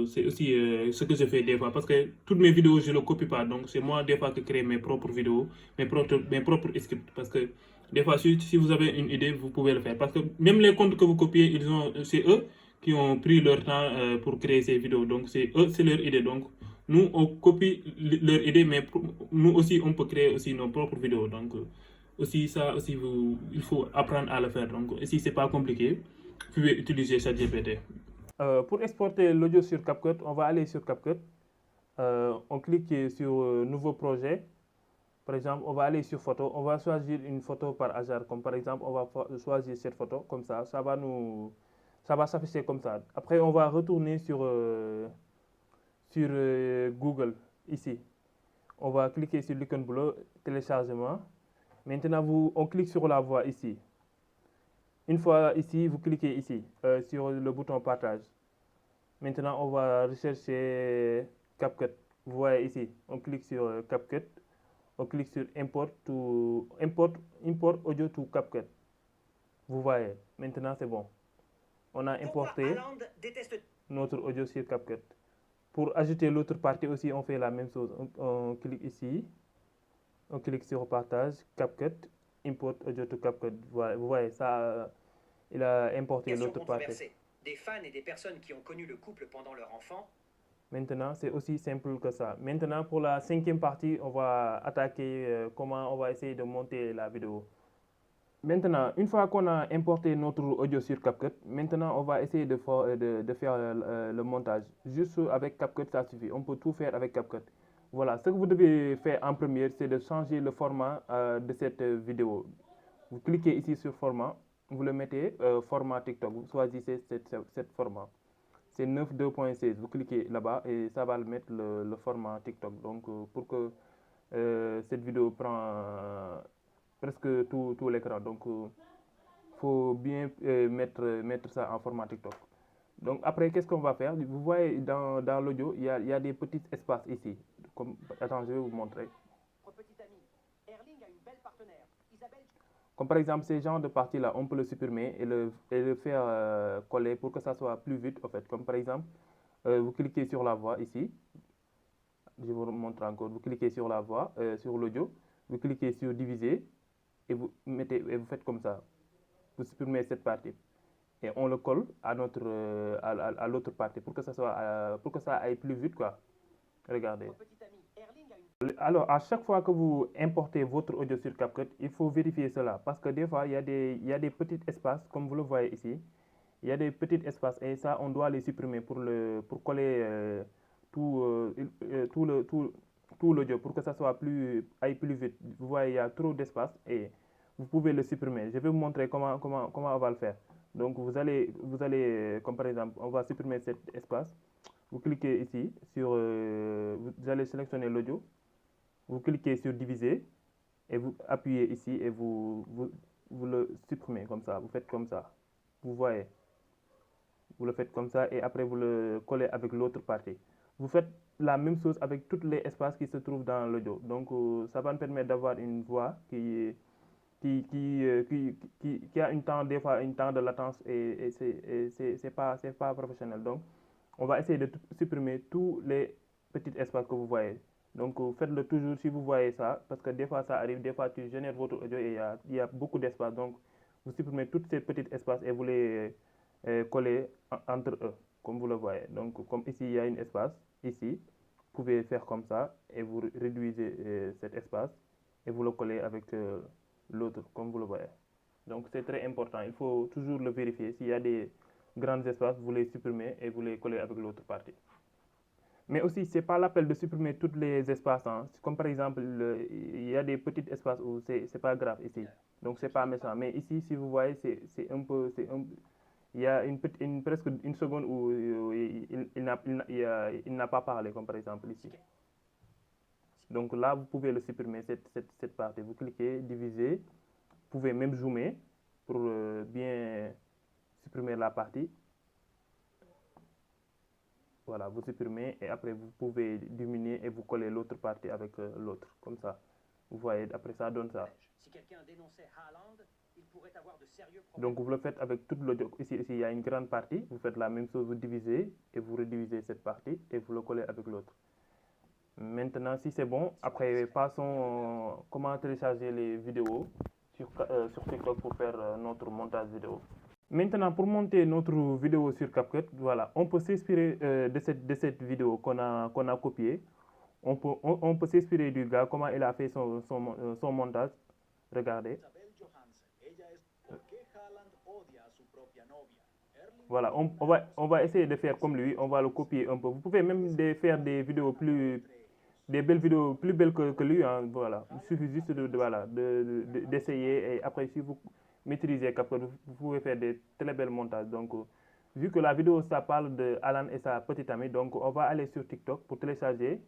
c'est aussi ce que je fais des fois. Parce que toutes mes vidéos, je ne le copie pas. Donc, c'est moi, des fois, qui crée mes propres vidéos, mes propres scripts. Parce que, des fois, si vous avez une idée, vous pouvez le faire. Parce que même les comptes que vous copiez, c'est eux qui ont pris leur temps pour créer ces vidéos. Donc, c'est leur idée. Donc, nous, on copie leur idée, mais nous aussi, on peut créer aussi nos propres vidéos. Donc, aussi, ça, aussi, il faut apprendre à le faire. Donc, si ce n'est pas compliqué, vous pouvez utiliser ChatGPT. Pour exporter l'audio sur CapCut, on va aller sur CapCut. On clique sur Nouveau projet. Par exemple, on va aller sur Photo. On va choisir une photo par hasard. Comme par exemple, on va choisir cette photo. Comme ça, ça va s'afficher comme ça. Après, on va retourner sur Google, ici. On va cliquer sur l'icône bleu, téléchargement. Maintenant, on clique sur la voix ici. Une fois ici, vous cliquez ici, sur le bouton partage. Maintenant, on va rechercher CapCut. Vous voyez ici, on clique sur CapCut. On clique sur Import audio to CapCut. Vous voyez, maintenant c'est bon. On a importé notre audio sur CapCut. Pour ajouter l'autre partie aussi, on fait la même chose. On clique ici. On clique sur partage, CapCut, Import audio to CapCut. Vous voyez, ça, il a importé l'autre partie. Des fans et des personnes qui ont connu le couple pendant leur enfant. Maintenant, c'est aussi simple que ça. Maintenant, pour la cinquième partie, on va attaquer comment on va essayer de monter la vidéo. Maintenant, une fois qu'on a importé notre audio sur CapCut, maintenant on va essayer de faire le montage. Juste avec CapCut, ça suffit. On peut tout faire avec CapCut. Voilà, ce que vous devez faire en première, c'est de changer le format de cette vidéo. Vous cliquez ici sur format, vous le mettez format TikTok, vous choisissez cette format. C'est 9.2.16, vous cliquez là-bas et ça va le mettre le format TikTok. Donc pour que cette vidéo prend presque tout l'écran. Donc faut bien mettre ça en format TikTok. Donc après, qu'est-ce qu'on va faire? Vous voyez dans l'audio, il y a des petits espaces ici. Attends, je vais vous montrer. Comme par exemple, ces genres de parties-là, on peut le supprimer et le faire coller pour que ça soit plus vite, en fait. Comme par exemple, vous cliquez sur la voix ici. Je vous montre encore. Vous cliquez sur la voix, sur l'audio. Vous cliquez sur diviser et vous faites comme ça. Vous supprimez cette partie et on le colle à l'autre partie pour que ça aille plus vite, quoi. Regardez. Alors, à chaque fois que vous importez votre audio sur CapCut, il faut vérifier cela parce que des fois, il y a des petits espaces, comme vous le voyez ici. Il y a des petits espaces et ça, on doit les supprimer pour coller tout l'audio pour que ça aille plus vite. Vous voyez, il y a trop d'espace et vous pouvez le supprimer. Je vais vous montrer comment on va le faire. Donc, vous allez, comme par exemple, on va supprimer cet espace. Vous cliquez ici vous allez sélectionner l'audio. Vous cliquez sur diviser et vous appuyez ici et vous le supprimez comme ça. Vous faites comme ça. Vous voyez. Vous le faites comme ça et après vous le collez avec l'autre partie. Vous faites la même chose avec tous les espaces qui se trouvent dans l'audio. Donc, ça va nous permettre d'avoir une voix qui a des fois un temps de latence et c'est pas professionnel. Donc, on va essayer de supprimer tous les petits espaces que vous voyez. Donc, faites-le toujours si vous voyez ça, parce que des fois ça arrive, des fois tu génères votre audio et il y a beaucoup d'espace. Donc, vous supprimez tous ces petits espaces et vous les collez entre eux, comme vous le voyez. Donc, comme ici, il y a un espace, ici, vous pouvez faire comme ça et vous réduisez cet espace et vous le collez avec l'autre, comme vous le voyez. Donc, c'est très important. Il faut toujours le vérifier. S'il y a des grands espaces, vous les supprimez et vous les collez avec l'autre partie. Mais aussi, ce n'est pas l'appel de supprimer tous les espaces. Hein. Comme par exemple, il y a des petits espaces où ce n'est pas grave ici. Donc, ce n'est pas méchant. Mais ici, si vous voyez, il y a presque une seconde où il n'a pas parlé, comme par exemple ici. Donc là, vous pouvez le supprimer, cette partie. Vous cliquez, diviser. Vous pouvez même zoomer pour bien supprimer la partie. Voilà, vous supprimez et après vous pouvez diminuer et vous collez l'autre partie avec l'autre, comme ça. Vous voyez, après ça donne ça. Si quelqu'un dénonçait Haaland, il pourrait avoir de sérieux problèmes. Donc vous le faites avec toute l'audio. Ici, il y a une grande partie. Vous faites la même chose, vous divisez et vous redivisez cette partie et vous le collez avec l'autre. Maintenant, si c'est bon, après passons comment télécharger les vidéos sur TikTok pour faire notre montage vidéo. Maintenant, pour monter notre vidéo sur CapCut, voilà, on peut s'inspirer de cette vidéo qu'on a copiée. On peut s'inspirer du gars, comment il a fait son montage. Regardez. Voilà, on va essayer de faire comme lui, on va le copier un peu. Vous pouvez même faire des vidéos des belles vidéos plus belles que lui. Hein, voilà, il suffit juste d'essayer et après si vous maîtrisez CapCut, vous pouvez faire des très belles montages. Donc, vu que la vidéo ça parle de Alan et sa petite amie, donc on va aller sur TikTok pour télécharger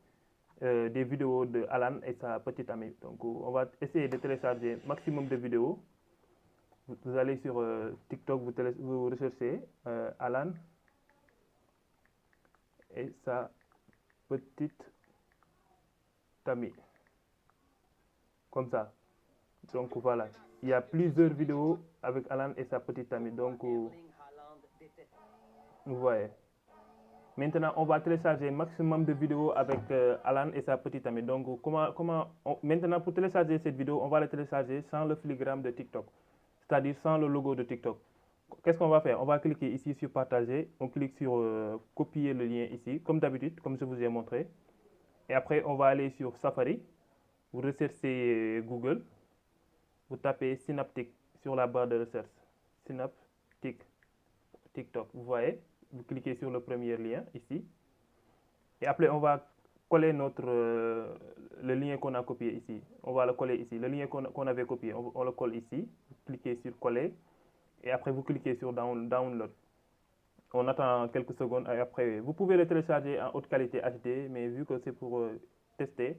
des vidéos de Alan et sa petite amie. Donc, on va essayer de télécharger maximum de vidéos. Vous allez sur TikTok, vous recherchez Alan et sa petite amie. Comme ça. Donc voilà, il y a plusieurs vidéos avec Alan et sa petite amie. Donc, vous voyez. Maintenant, on va télécharger maximum de vidéos avec Alan et sa petite amie. Donc, maintenant, pour télécharger cette vidéo, on va la télécharger sans le filigrane de TikTok. C'est-à-dire sans le logo de TikTok. qu'est-ce qu'on va faire? On va cliquer ici sur partager, on clique sur copier le lien ici, comme d'habitude, comme je vous ai montré. Et après, on va aller sur Safari, vous recherchez Google, vous tapez Synaptic sur la barre de recherche, Synaptic, TikTok, vous voyez, vous cliquez sur le premier lien ici. Et après, on va coller le lien qu'on a copié ici. On va le coller ici. Le lien qu'on avait copié, on le colle ici. Vous cliquez sur coller. Et après, vous cliquez sur download. On attend quelques secondes et après, vous pouvez le télécharger en haute qualité HD, mais vu que c'est pour tester,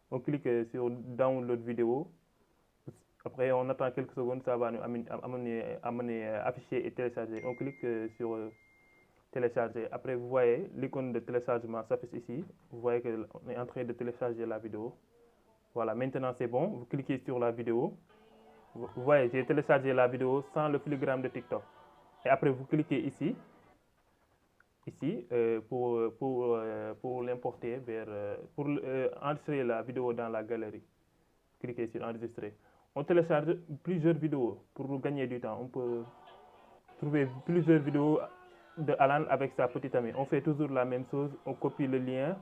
on clique sur download vidéo. Après, on attend quelques secondes, ça va nous amener afficher et télécharger. On clique sur télécharger. Après, vous voyez, l'icône de téléchargement s'affiche ici. Vous voyez qu'on est en train de télécharger la vidéo. Voilà, maintenant c'est bon. Vous cliquez sur la vidéo. Vous voyez, j'ai téléchargé la vidéo sans le filigrane de TikTok. Et après, vous cliquez ici pour l'importer pour enregistrer la vidéo dans la galerie. Cliquez sur enregistrer. On télécharge plusieurs vidéos pour gagner du temps. On peut trouver plusieurs vidéos de Alan avec sa petite amie. On fait toujours la même chose. On copie le lien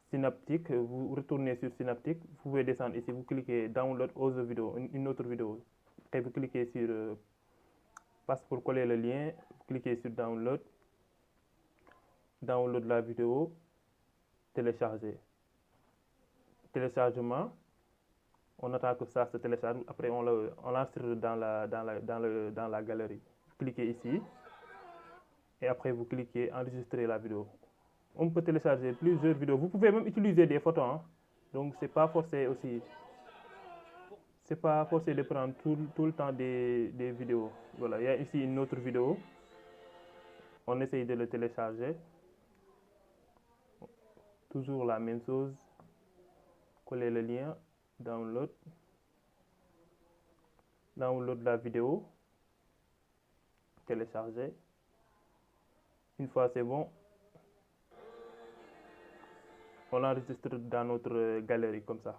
Synaptic. Vous retournez sur Synaptic. Vous pouvez descendre ici. Vous cliquez download autre vidéo, une autre vidéo. Et vous cliquez sur passe pour coller le lien. Vous cliquez sur download. Download la vidéo. Télécharger. Téléchargement. On attend que ça se télécharge. Après, on l'enregistre dans la galerie. Vous cliquez ici. Et après, vous cliquez enregistrer la vidéo. On peut télécharger plusieurs vidéos. Vous pouvez même utiliser des photos. Hein. Donc, c'est pas forcé aussi. C'est pas forcé de prendre tout le temps des vidéos. Voilà, il y a ici une autre vidéo. On essaye de le télécharger. Toujours la même chose. Coller le lien. Download la vidéo, télécharger. Une fois c'est bon, on l'enregistre dans notre galerie comme ça.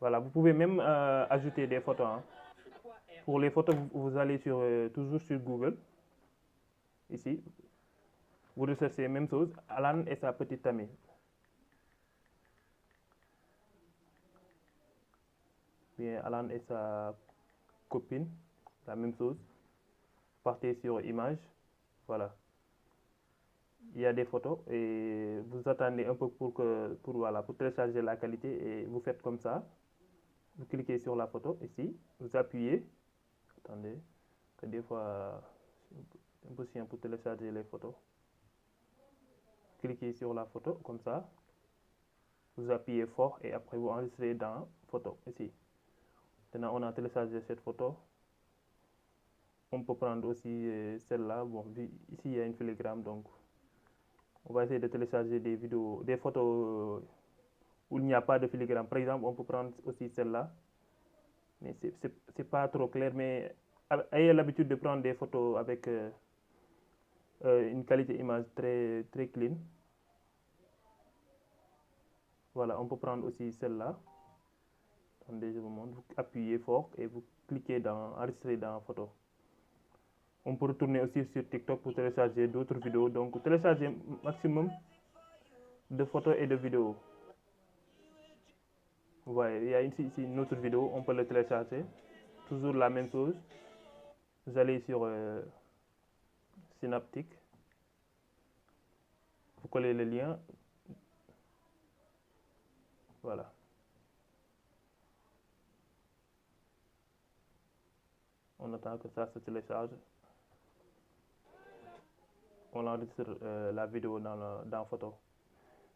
Voilà, vous pouvez même ajouter des photos. Hein. Pour les photos, vous allez toujours sur Google. Ici, vous recherchez la même chose, Alan et sa petite amie. Alan et sa copine, la même chose. Partez sur image, voilà. Il y a des photos et vous attendez un peu pour télécharger la qualité et vous faites comme ça. Vous cliquez sur la photo ici, vous appuyez. Attendez, que des fois c'est un peu chiant pour télécharger les photos. Cliquez sur la photo comme ça. Vous appuyez fort et après vous enregistrez dans photo ici. Maintenant, on a téléchargé cette photo. On peut prendre aussi celle-là. Bon, ici, il y a une filigrane, donc on va essayer de télécharger des vidéos, des photos où il n'y a pas de filigrane. Par exemple, on peut prendre aussi celle-là. Mais c'est pas trop clair, mais ayez l'habitude de prendre des photos avec une qualité image très, très clean. Voilà, on peut prendre aussi celle-là. Attendez, je vous montre. Vous appuyez fort et vous cliquez dans enregistrer dans photo. On peut retourner aussi sur TikTok pour télécharger d'autres vidéos. Donc, télécharger maximum de photos et de vidéos. Vous voyez, il y a ici une autre vidéo. On peut le télécharger. Toujours la même chose. Vous allez sur Synaptic. Vous collez le lien. Voilà. On attend que ça se télécharge. On enregistre la vidéo dans photo.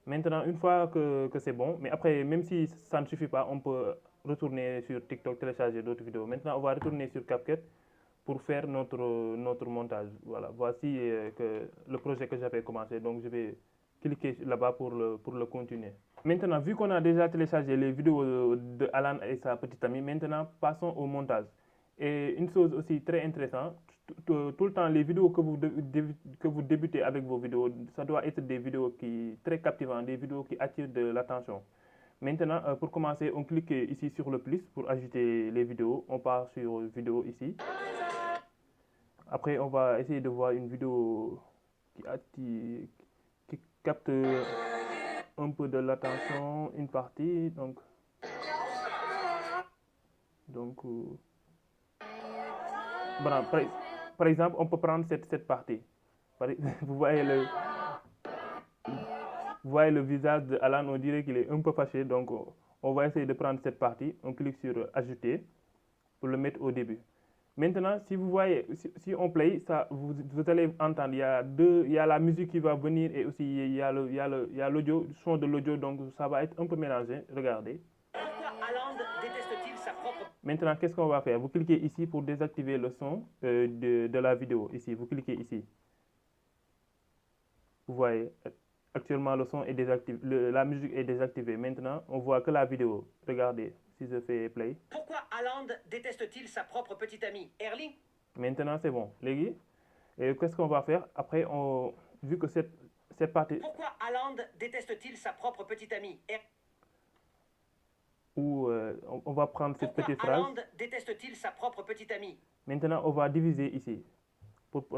Maintenant, une fois que c'est bon, mais après, même si ça ne suffit pas, on peut retourner sur TikTok, télécharger d'autres vidéos. Maintenant, on va retourner sur CapCut pour faire notre montage. Voilà, voici le projet que j'avais commencé. Donc, je vais cliquer là-bas pour le continuer. Maintenant, vu qu'on a déjà téléchargé les vidéos de Alan et sa petite amie, maintenant, passons au montage. Et une chose aussi très intéressante, tout le temps, les vidéos que vous débutez avec vos vidéos, ça doit être des vidéos très captivantes, des vidéos qui attirent de l'attention. Maintenant, pour commencer, on clique ici sur le plus pour ajouter les vidéos. On part sur vidéo ici. Après, on va essayer de voir une vidéo qui capte un peu de l'attention, une partie. Voilà, par exemple, on peut prendre cette partie. Vous voyez le visage d'Alan, on dirait qu'il est un peu fâché. Donc, on va essayer de prendre cette partie. On clique sur Ajouter pour le mettre au début. Maintenant, si vous voyez, si on play, ça, vous allez entendre, il y a la musique qui va venir et aussi il y a l'audio, le son de l'audio, donc ça va être un peu mélangé. Regardez. Pourquoi Haaland déteste-t-il sa propre... Maintenant, qu'est-ce qu'on va faire? Vous cliquez ici pour désactiver le son de la vidéo. Ici, vous cliquez ici. Vous voyez, actuellement le son est désactivé, la musique est désactivée. Maintenant, on voit que la vidéo. Regardez, si je fais play. Pourquoi Haaland déteste-t-il sa propre petite amie, Erling? Maintenant, c'est bon. Et qu'est-ce qu'on va faire? Après, vu que cette partie... Pourquoi Haaland déteste-t-il sa propre petite amie? Où on va prendre cette petite phrase. Haaland déteste-t-il sa propre petite amie? Maintenant, on va diviser ici pour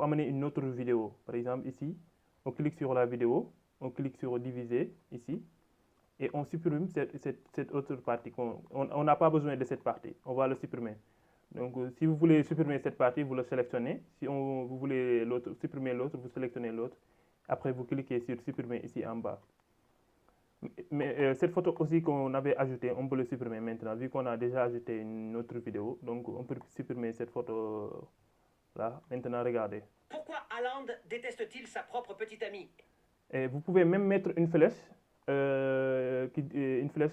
amener une autre vidéo. Par exemple, ici, on clique sur la vidéo, on clique sur diviser ici et on supprime cette autre partie. On n'a pas besoin de cette partie. On va le supprimer. Donc, si vous voulez supprimer cette partie, vous le sélectionnez. Si vous voulez supprimer l'autre, vous sélectionnez l'autre. Après, vous cliquez sur supprimer ici en bas. Mais cette photo aussi qu'on avait ajoutée, on peut le supprimer maintenant, vu qu'on a déjà ajouté une autre vidéo. Donc, on peut supprimer cette photo là. Maintenant, regardez. Pourquoi Haaland déteste-t-il sa propre petite amie? Et vous pouvez même mettre une flèche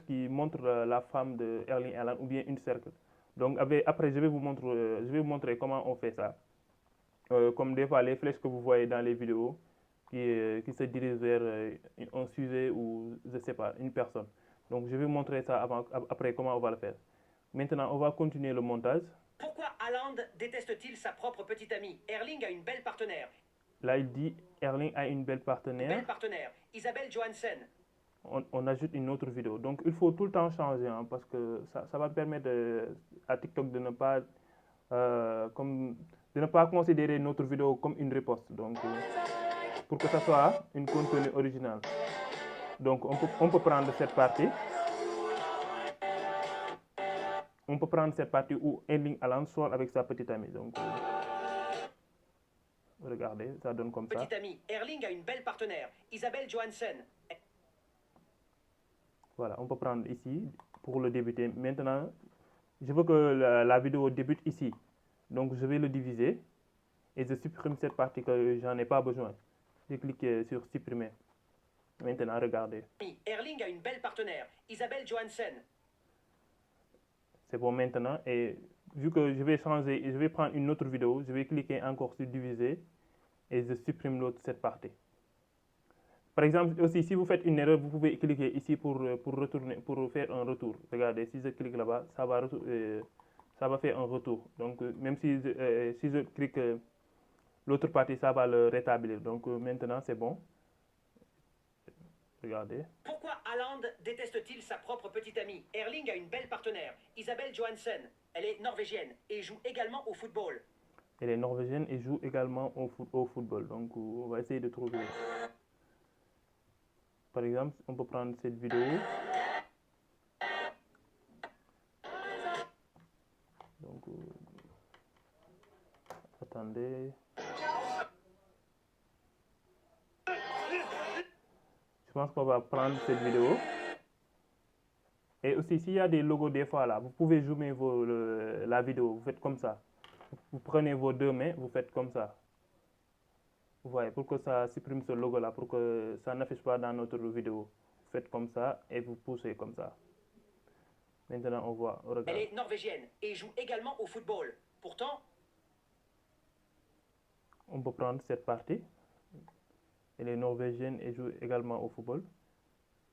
qui montre la femme de Erling Haaland ou bien une cercle. Donc, après, je vais vous montrer comment on fait ça. Comme des fois, les flèches que vous voyez dans les vidéos, qui se dirige vers un sujet ou, je ne sais pas, une personne. Donc, je vais vous montrer ça après comment on va le faire. Maintenant, on va continuer le montage. Pourquoi Haaland déteste-t-il sa propre petite amie? Erling a une belle partenaire. Là, il dit Erling a une belle partenaire. Isabelle Johansen. On ajoute une autre vidéo. Donc, il faut tout le temps changer hein, parce que ça va permettre à TikTok de ne pas considérer notre vidéo comme une riposte. Donc, pour que ça soit une contenu original. Donc, on peut prendre cette partie. On peut prendre cette partie où Erling Haaland sort avec sa petite amie. Donc, regardez, ça donne comme ça. Petite amie, Erling a une belle partenaire, Isabelle Johansen. Voilà, on peut prendre ici pour le débuter. Maintenant, je veux que la vidéo débute ici. Donc, je vais le diviser et je supprime cette partie que j'en ai pas besoin. Je clique sur supprimer. Maintenant, regardez. Erling a une belle partenaire, Isabelle Johansen. C'est bon maintenant. Et vu que je vais changer, je vais prendre une autre vidéo, je vais cliquer encore sur diviser et je supprime cette partie. Par exemple, aussi, si vous faites une erreur, vous pouvez cliquer ici pour faire un retour. Regardez, si je clique là-bas, ça va faire un retour. Donc, même si je clique l'autre partie, ça va le rétablir. Donc, maintenant, c'est bon. Regardez. Pourquoi Haaland déteste-t-il sa propre petite amie? Erling a une belle partenaire, Isabelle Johansen. Elle est norvégienne et joue également au football. Elle est norvégienne et joue également au football. Donc, on va essayer de trouver. Par exemple, on peut prendre cette vidéo. Donc, attendez. Je pense qu'on va prendre cette vidéo. Et aussi, s'il y a des logos des fois là, vous pouvez zoomer la vidéo. Vous faites comme ça. Vous prenez vos deux mains, vous faites comme ça. Vous voyez, pour que ça supprime ce logo là, pour que ça n'affiche pas dans notre vidéo. Vous faites comme ça et vous poussez comme ça. Maintenant, on voit. Regarde. Elle est norvégienne et joue également au football. Pourtant, on peut prendre cette partie. Elle est norvégienne et joue également au football.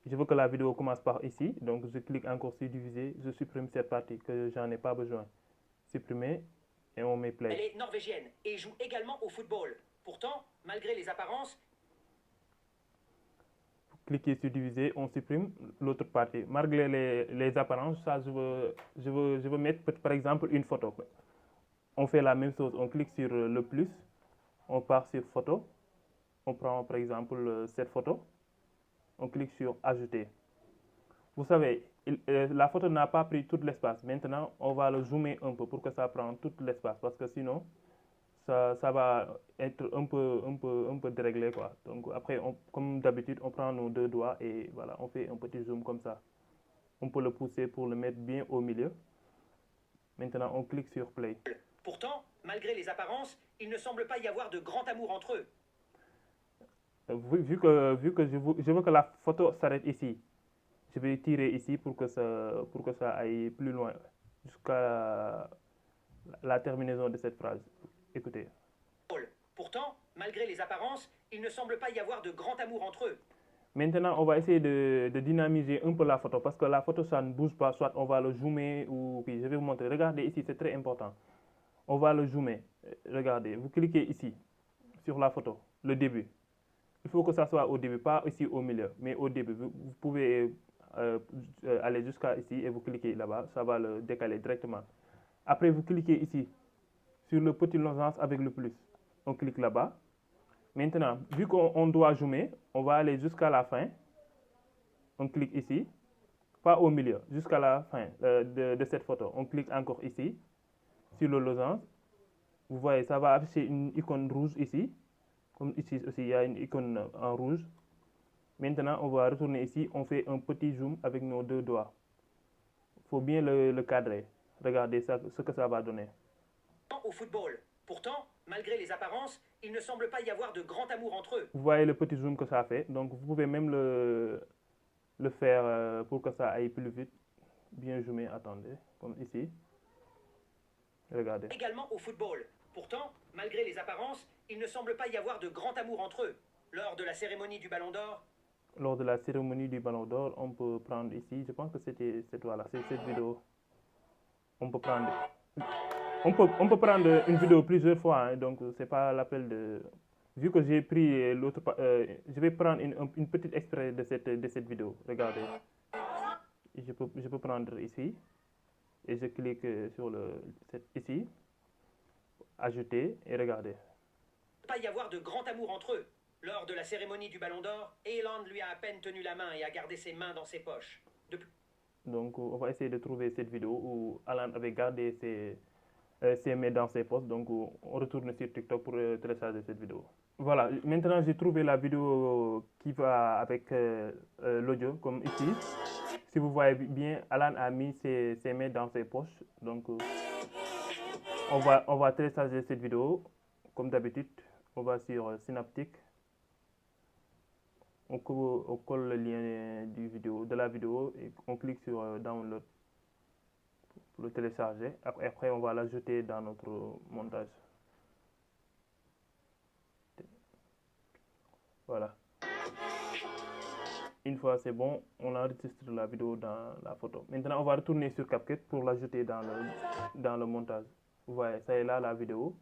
Je veux que la vidéo commence par ici. Donc, je clique encore sur diviser. Je supprime cette partie que j'en ai pas besoin. Supprimer et on met play. Elle est norvégienne et joue également au football. Pourtant, malgré les apparences, cliquez sur diviser, on supprime l'autre partie. Malgré les apparences, ça je veux mettre par exemple une photo. on fait la même chose, on clique sur le plus, on part sur photo, on prend par exemple cette photo, on clique sur ajouter. Vous savez, la photo n'a pas pris tout l'espace. Maintenant, on va le zoomer un peu pour que ça prenne tout l'espace parce que sinon, ça va être un peu déréglé, quoi. Donc après, comme d'habitude, on prend nos deux doigts et voilà, on fait un petit zoom comme ça. On peut le pousser pour le mettre bien au milieu. Maintenant, on clique sur play. Pourtant, malgré les apparences, il ne semble pas y avoir de grand amour entre eux. Vu que je veux que la photo s'arrête ici, je vais tirer ici pour que ça aille plus loin, jusqu'à la terminaison de cette phrase. Écoutez. Pourtant, malgré les apparences, il ne semble pas y avoir de grand amour entre eux. Maintenant, on va essayer de dynamiser un peu la photo parce que la photo, ça ne bouge pas. Soit on va le zoomer ou... Puis je vais vous montrer. Regardez ici, c'est très important. On va le zoomer. Regardez, vous cliquez ici, sur la photo, le début. Il faut que ça soit au début, pas ici au milieu, mais au début. Vous pouvez aller jusqu'à ici et vous cliquez là-bas. Ça va le décaler directement. Après, vous cliquez ici, sur le petit logence avec le plus. On clique là-bas. Maintenant, vu qu'on doit zoomer, on va aller jusqu'à la fin. On clique ici, pas au milieu, jusqu'à la fin de cette photo. On clique encore ici, sur le losange. Vous voyez, ça va afficher une icône rouge ici. Comme ici aussi, il y a une icône en rouge. Maintenant, on va retourner ici. On fait un petit zoom avec nos deux doigts. Il faut bien le cadrer. Regardez ça, ce que ça va donner. Au football. Pourtant, malgré les apparences, il ne semble pas y avoir de grand amour entre eux. Vous voyez le petit zoom que ça fait. Donc, vous pouvez même le faire pour que ça aille plus vite. Bien zoomé, attendez, comme ici. Regardez. Également au football. Pourtant, malgré les apparences, il ne semble pas y avoir de grand amour entre eux. Lors de la cérémonie du Ballon d'Or, Lors de la cérémonie du Ballon d'Or, on peut prendre ici, je pense que c'était cette vidéo. On peut prendre une vidéo plusieurs fois, hein, donc c'est pas l'appel de... Vu que j'ai pris l'autre... je vais prendre une petite extrait de cette vidéo. Regardez. Je peux prendre ici. Et je clique sur ici. Ajouter et regardez. pas y avoir de grand amour entre eux. Lors de la cérémonie du Ballon d'Or, Haaland lui a à peine tenu la main et a gardé ses mains dans ses poches. Donc on va essayer de trouver cette vidéo où Haaland avait gardé ses mains dans ses poches. Donc on retourne sur TikTok pour télécharger cette vidéo. Voilà, maintenant j'ai trouvé la vidéo qui va avec l'audio, comme ici. Si vous voyez bien, Haaland a mis ses mains dans ses poches. Donc on va télécharger cette vidéo. Comme d'habitude, on va sur Synaptic. On colle le lien de la vidéo et on clique sur Download pour le télécharger. Après, on va l'ajouter dans notre montage. Voilà. Une fois c'est bon, on enregistre la vidéo dans la photo. Maintenant, on va retourner sur CapCut pour l'ajouter dans le montage. Vous voyez, ça est là la vidéo.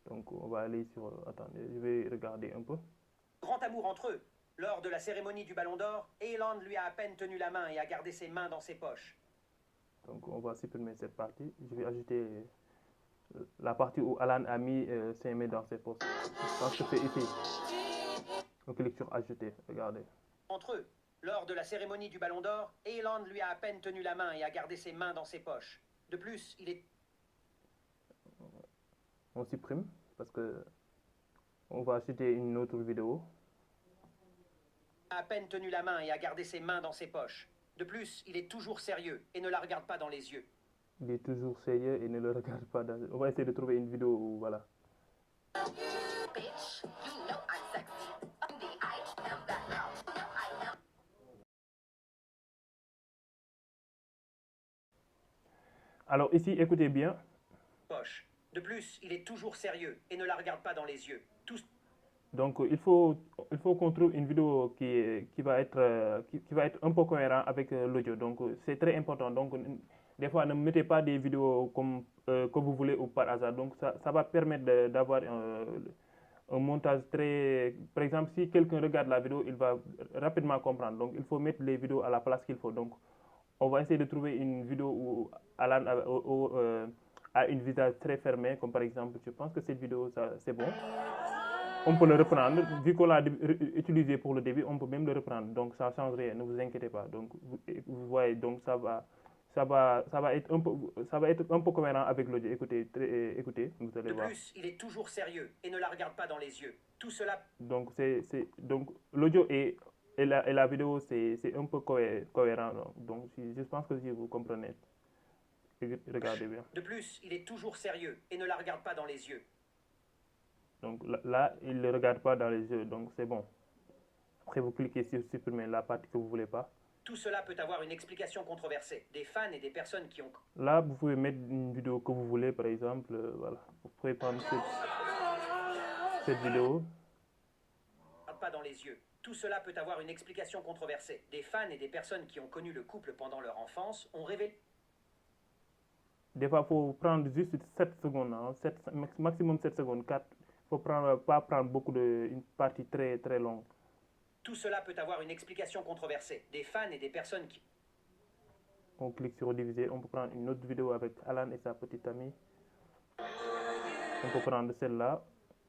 Donc, on va aller sur... Attendez, je vais regarder un peu. Grand amour entre eux. Lors de la cérémonie du Ballon d'Or, Haaland lui a à peine tenu la main et a gardé ses mains dans ses poches. Donc, on va supprimer cette partie. Je vais ajouter la partie où Haaland a mis ses mains dans ses poches. Je pense que c'est ici. On clique sur Ajouter. Regardez. Entre eux. Lors de la cérémonie du Ballon d'Or, Haaland lui a à peine tenu la main et a gardé ses mains dans ses poches. De plus, il est... On supprime parce que on va ajouter une autre vidéo. À peine tenu la main et a gardé ses mains dans ses poches. De plus, il est toujours sérieux et ne la regarde pas dans les yeux. Il est toujours sérieux et ne le regarde pas dans... On va essayer de trouver une vidéo où, voilà. Alors ici, écoutez bien. Poche. De plus, il est toujours sérieux et ne la regarde pas dans les yeux. Donc il faut qu'on trouve une vidéo qui va être un peu cohérent avec l'audio. Donc c'est très important. Donc des fois ne mettez pas des vidéos comme que vous voulez ou par hasard. Donc ça va permettre d'avoir un montage très... Par exemple, si quelqu'un regarde la vidéo, il va rapidement comprendre. Donc il faut mettre les vidéos à la place qu'il faut. Donc on va essayer de trouver une vidéo où Haaland a une visage très fermé, comme par exemple, je pense que cette vidéo, ça, c'est bon. On peut le reprendre, vu qu'on l'a utilisé pour le début, on peut même le reprendre, donc ça ne change rien, ne vous inquiétez pas. Donc vous voyez, donc ça va être un peu cohérent avec l'audio. Écoutez, écoutez, vous allez De voir. plus, il est toujours sérieux et ne la regarde pas dans les yeux. Tout cela Donc donc l'audio et la vidéo, c'est un peu cohérent. Donc je pense que si vous comprenez, regardez bien. De plus, il est toujours sérieux et ne la regarde pas dans les yeux. Donc là, il ne le regarde pas dans les yeux, donc c'est bon. Après, vous cliquez sur supprimer la partie que vous ne voulez pas. Tout cela peut avoir une explication controversée. Des fans et des personnes qui ont... Là, vous pouvez mettre une vidéo que vous voulez, par exemple. Voilà. Vous pouvez prendre cette vidéo. Pas dans les yeux. Tout cela peut avoir une explication controversée. Des fans et des personnes qui ont connu le couple pendant leur enfance ont révélé... Des fois, il faut prendre juste 7 secondes, hein, maximum 7 secondes, 4. Il ne faut pas prendre beaucoup une partie très, très longue. Tout cela peut avoir une explication controversée. Des fans et des personnes qui... On clique sur diviser. On peut prendre une autre vidéo avec Alan et sa petite amie. On peut prendre celle-là.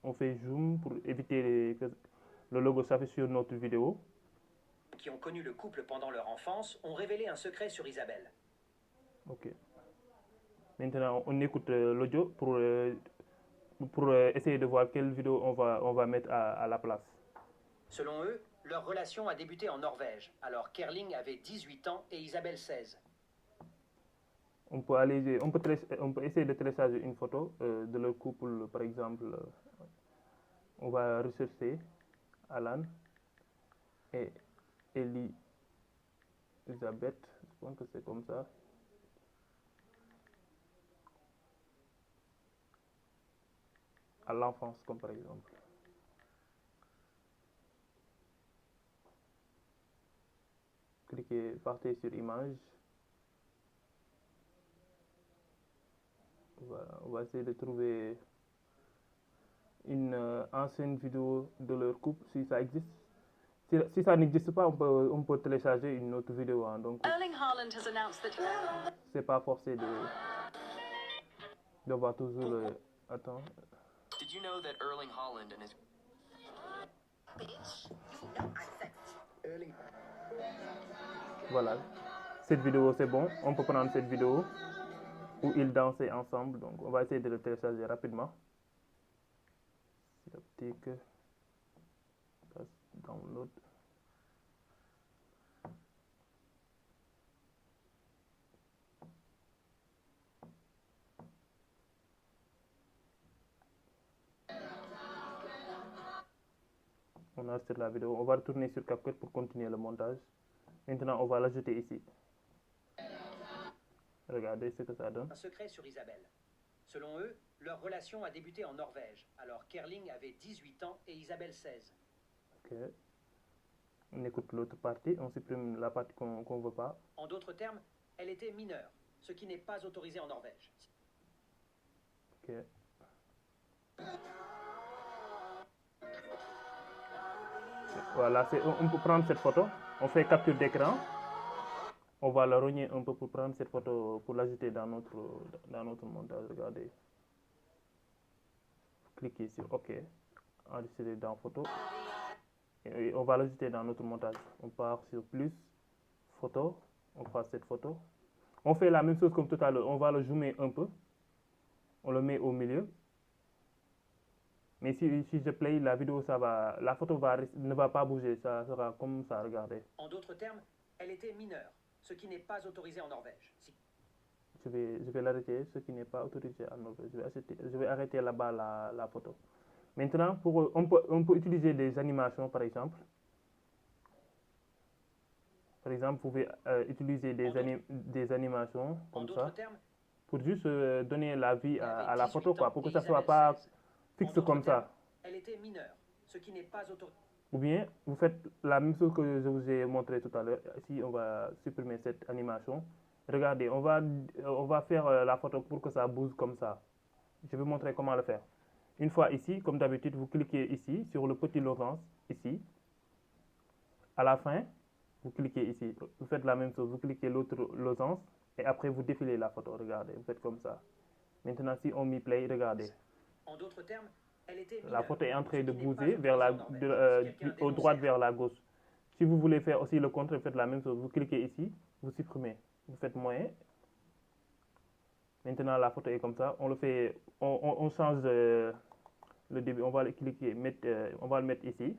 On fait zoom pour éviter que le logo s'affiche sur notre vidéo. Qui ont connu le couple pendant leur enfance ont révélé un secret sur Isabelle. Ok. Maintenant, on écoute l'audio pour essayer de voir quelle vidéo on va mettre à la place. Selon eux, leur relation a débuté en Norvège, alors qu'Erling avait 18 ans et Isabelle 16. On peut essayer de télécharger une photo de leur couple, par exemple. On va rechercher Alan et Elisabeth. Je pense que c'est comme ça. À l'enfance, comme par exemple. Cliquez, partez sur image. Voilà, on va essayer de trouver une ancienne vidéo de leur couple, si ça existe. Si ça n'existe pas, on peut télécharger une autre vidéo. Hein, donc, Erling Haaland has announced that. c'est pas forcé de voir toujours le. Attends. Did you know that Erling Haaland and his Voilà. Cette vidéo, c'est bon. On peut prendre cette vidéo où ils dansaient ensemble. Donc, on va essayer de le télécharger rapidement. Synaptic. Download. On a sur la vidéo. On va retourner sur CapCut pour continuer le montage. Maintenant, on va l'ajouter ici. Regardez ce que ça donne. Un secret sur Isabelle. Selon eux, leur relation a débuté en Norvège, alors qu'Erling avait 18 ans et Isabelle 16. Ok. On écoute l'autre partie. On supprime la partie qu'on ne veut pas. En d'autres termes, elle était mineure, ce qui n'est pas autorisé en Norvège. Ok. Voilà, on peut prendre cette photo. On fait capture d'écran. On va la rogner un peu pour prendre cette photo, pour l'ajouter dans notre montage. Regardez. Cliquez sur OK. Enregistrer dans photo. Et on va l'ajouter dans notre montage. On part sur plus, photo. On prend cette photo. On fait la même chose comme tout à l'heure. On va le zoomer un peu. On le met au milieu. Mais si je play la vidéo, la photo ne va pas bouger. Ça sera comme ça, regardez. En d'autres termes, elle était mineure, ce qui n'est pas autorisé en Norvège. Je vais l'arrêter, ce qui n'est pas autorisé en Norvège. Je vais arrêter là-bas la photo. Maintenant, on peut utiliser des animations, par exemple. Par exemple, vous pouvez utiliser des animations comme ça. Termes, pour juste donner la vie à la photo, quoi, pour que ça ne soit pas fixe comme ça. Elle était mineure, ce qui n'est pas autorisé. Ou bien, vous faites la même chose que je vous ai montré tout à l'heure. Ici, on va supprimer cette animation. Regardez, on va faire la photo pour que ça bouge comme ça. Je vais vous montrer comment le faire. Une fois ici, comme d'habitude, vous cliquez ici, sur le petit losange, ici. À la fin, vous cliquez ici. Vous faites la même chose, vous cliquez l'autre losange, et après vous défilez la photo. Regardez, vous faites comme ça. Maintenant, si on met play, regardez. En d'autres termes, elle était La mineure, photo est en train ce de qui n'est pas bouger vers la, autorisé en Norvège. Si quelqu'un au droite dénonçait- vers la gauche. Si vous voulez faire aussi le contraire, faites la même chose. Vous cliquez ici, vous supprimez. Vous faites moyen. Maintenant, la photo est comme ça. On le fait, on change le début. On va le cliquer, on va le mettre ici.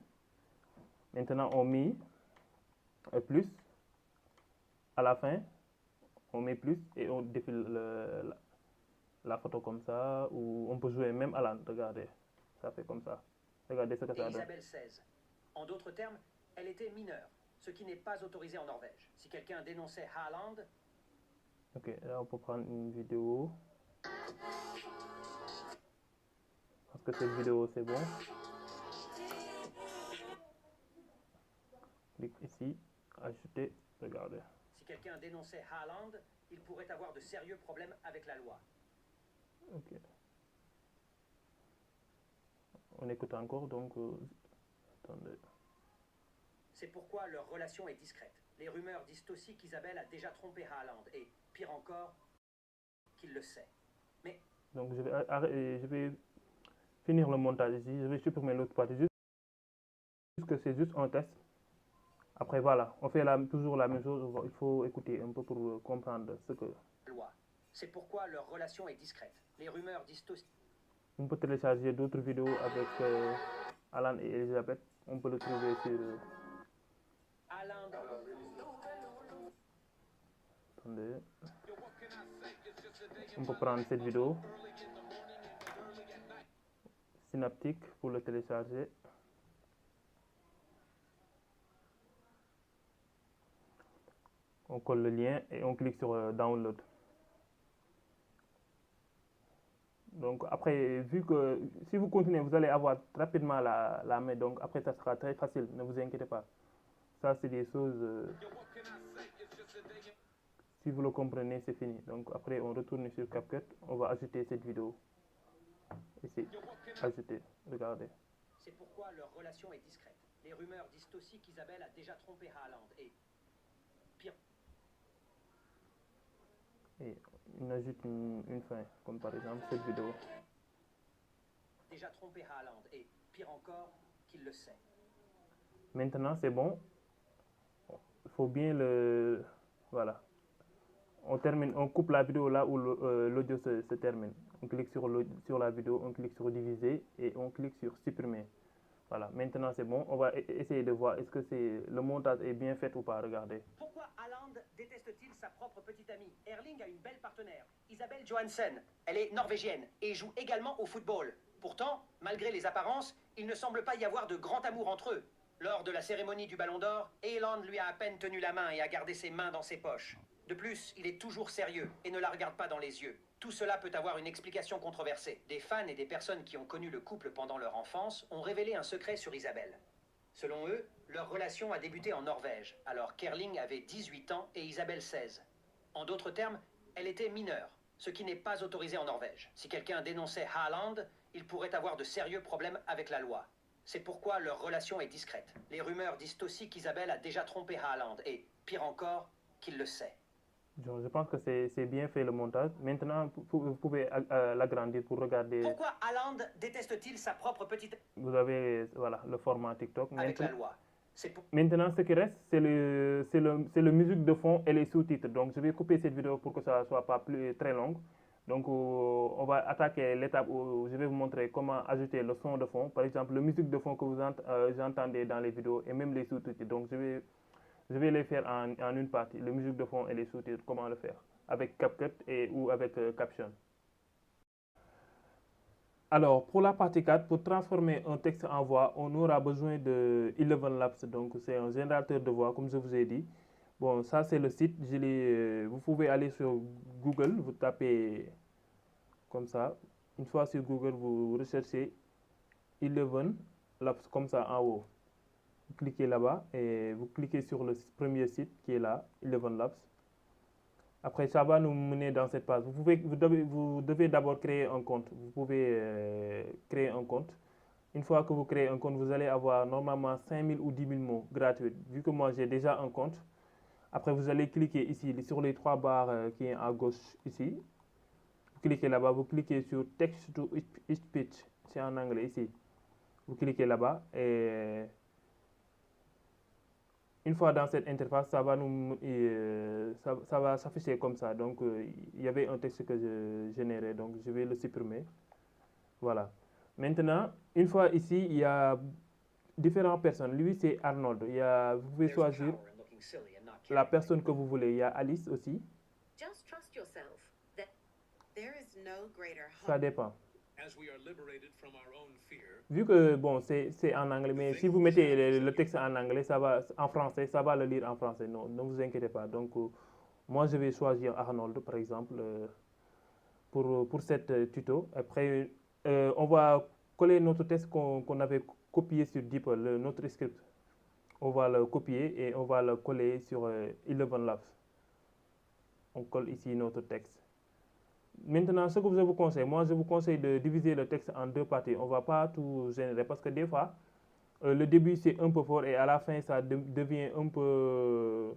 Maintenant, on met plus. À la fin, on met plus et on défile la photo comme ça. Ou on peut jouer même à la. Regardez, ça fait comme ça. Regardez ce que et ça donne. Isabelle 16. En d'autres termes, elle était mineure, ce qui n'est pas autorisé en Norvège. Si quelqu'un dénonçait Haaland, Ok, là on peut prendre une vidéo. Parce que cette vidéo c'est bon. Clique ici, ajouter, regardez. si quelqu'un dénonçait Haaland, il pourrait avoir de sérieux problèmes avec la loi. Ok. On écoute encore donc. Attendez. C'est pourquoi leur relation est discrète. Les rumeurs disent aussi qu'Isabelle a déjà trompé Haaland et, pire encore, qu'il le sait. Mais Donc je vais finir le montage ici. Je vais supprimer l'autre partie. Juste que c'est juste un test. Après voilà, on fait toujours la même chose. Il faut écouter un peu pour comprendre ce que. loi. C'est pourquoi leur relation est discrète. Les rumeurs disent aussi On peut télécharger d'autres vidéos avec Alan et Elisabeth. On peut le trouver sur. Haaland. Attendez. On peut prendre cette vidéo. Synaptique pour le télécharger. On colle le lien et on clique sur Download. Donc après, vu que si vous continuez, vous allez avoir rapidement la main. Donc après, ça sera très facile. Ne vous inquiétez pas. Ça, c'est des choses. Si vous le comprenez, c'est fini. Donc après, on retourne sur CapCut. On va ajouter cette vidéo. Ici, ajouter. Regardez. C'est pourquoi leur relation est discrète. Les rumeurs disent aussi qu'Isabelle a déjà trompé Haaland et, pire, Et on ajoute une fin, comme par exemple cette vidéo. déjà trompé Haaland et, pire encore, qu'il le sait. Maintenant, c'est bon. Il faut bien le. Voilà. On termine, on coupe la vidéo là où l'audio se termine. On clique sur la vidéo, on clique sur diviser et on clique sur supprimer. Voilà, maintenant c'est bon. On va essayer de voir est-ce que le montage est bien fait ou pas. Regardez. Pourquoi Haaland déteste-t-il sa propre petite amie? Erling a une belle partenaire, Isabelle Johansen. Elle est norvégienne et joue également au football. Pourtant, malgré les apparences, il ne semble pas y avoir de grand amour entre eux. Lors de la cérémonie du Ballon d'Or, Haaland lui a à peine tenu la main et a gardé ses mains dans ses poches. De plus, il est toujours sérieux et ne la regarde pas dans les yeux. Tout cela peut avoir une explication controversée. Des fans et des personnes qui ont connu le couple pendant leur enfance ont révélé un secret sur Isabelle. Selon eux, leur relation a débuté en Norvège, alors qu'Erling avait 18 ans et Isabelle 16. En d'autres termes, elle était mineure, ce qui n'est pas autorisé en Norvège. Si quelqu'un dénonçait Haaland, il pourrait avoir de sérieux problèmes avec la loi. C'est pourquoi leur relation est discrète. Les rumeurs disent aussi qu'Isabelle a déjà trompé Haaland et, pire encore, qu'il le sait. Je pense que c'est bien fait le montage. Maintenant, vous pouvez l'agrandir pour regarder. Pourquoi Haaland déteste-t-il sa propre petite Vous avez voilà, le format TikTok. avec la loi? C'est pour... Maintenant, ce qui reste, c'est le musique de fond et les sous-titres. Donc, je vais couper cette vidéo pour que ça ne soit pas très longue. Donc, on va attaquer l'étape où je vais vous montrer comment ajouter le son de fond. Par exemple, le musique de fond que vous entendez dans les vidéos et même les sous-titres. Donc, je vais les faire en une partie. Le musique de fond et les sous-titres, comment le faire. Avec CapCut ou avec Caption. Alors, pour la partie 4, pour transformer un texte en voix, on aura besoin de Eleven Labs. Donc, c'est un générateur de voix, comme je vous ai dit. Bon, ça, c'est le site. Vous pouvez aller sur Google, vous tapez comme ça. Une fois sur Google, vous recherchez Eleven Labs, comme ça, en haut. Vous cliquez là-bas et vous cliquez sur le premier site qui est là, Eleven Labs. Après, ça va nous mener dans cette page. Vous devez d'abord créer un compte. Vous pouvez créer un compte. Une fois que vous créez un compte, vous allez avoir normalement 5000 ou 10 000 mots gratuits. Vu que moi, j'ai déjà un compte. Après, vous allez cliquer ici sur les trois barres qui sont à gauche ici. Vous cliquez là-bas, vous cliquez sur Text to Speech, c'est en anglais ici. Vous cliquez là-bas et une fois dans cette interface, ça va ça va s'afficher comme ça. Donc, il y avait un texte que je générais, donc je vais le supprimer. Voilà. Maintenant, une fois ici, il y a différentes personnes. Lui, c'est Arnold. Vous pouvez There's choisir power in looking silly and not la caring. personne que vous voulez. Il y a Alice aussi. Just trust yourself that there is no greater Ça dépend. As we are liberated from our own fear, Vu que, bon, c'est en anglais, mais si vous mettez le texte en anglais, en français, ça va le lire en français. Non, ne vous inquiétez pas. Donc, moi, je vais choisir Arnold, par exemple, pour cette tuto. Après, on va coller notre texte qu'on avait copié sur DeepL, notre script. On va le copier et on va le coller sur Eleven Labs. On colle ici notre texte. Maintenant, ce que je vous conseille, moi je vous conseille de diviser le texte en deux parties. On ne va pas tout générer parce que des fois, le début c'est un peu fort et à la fin ça devient un peu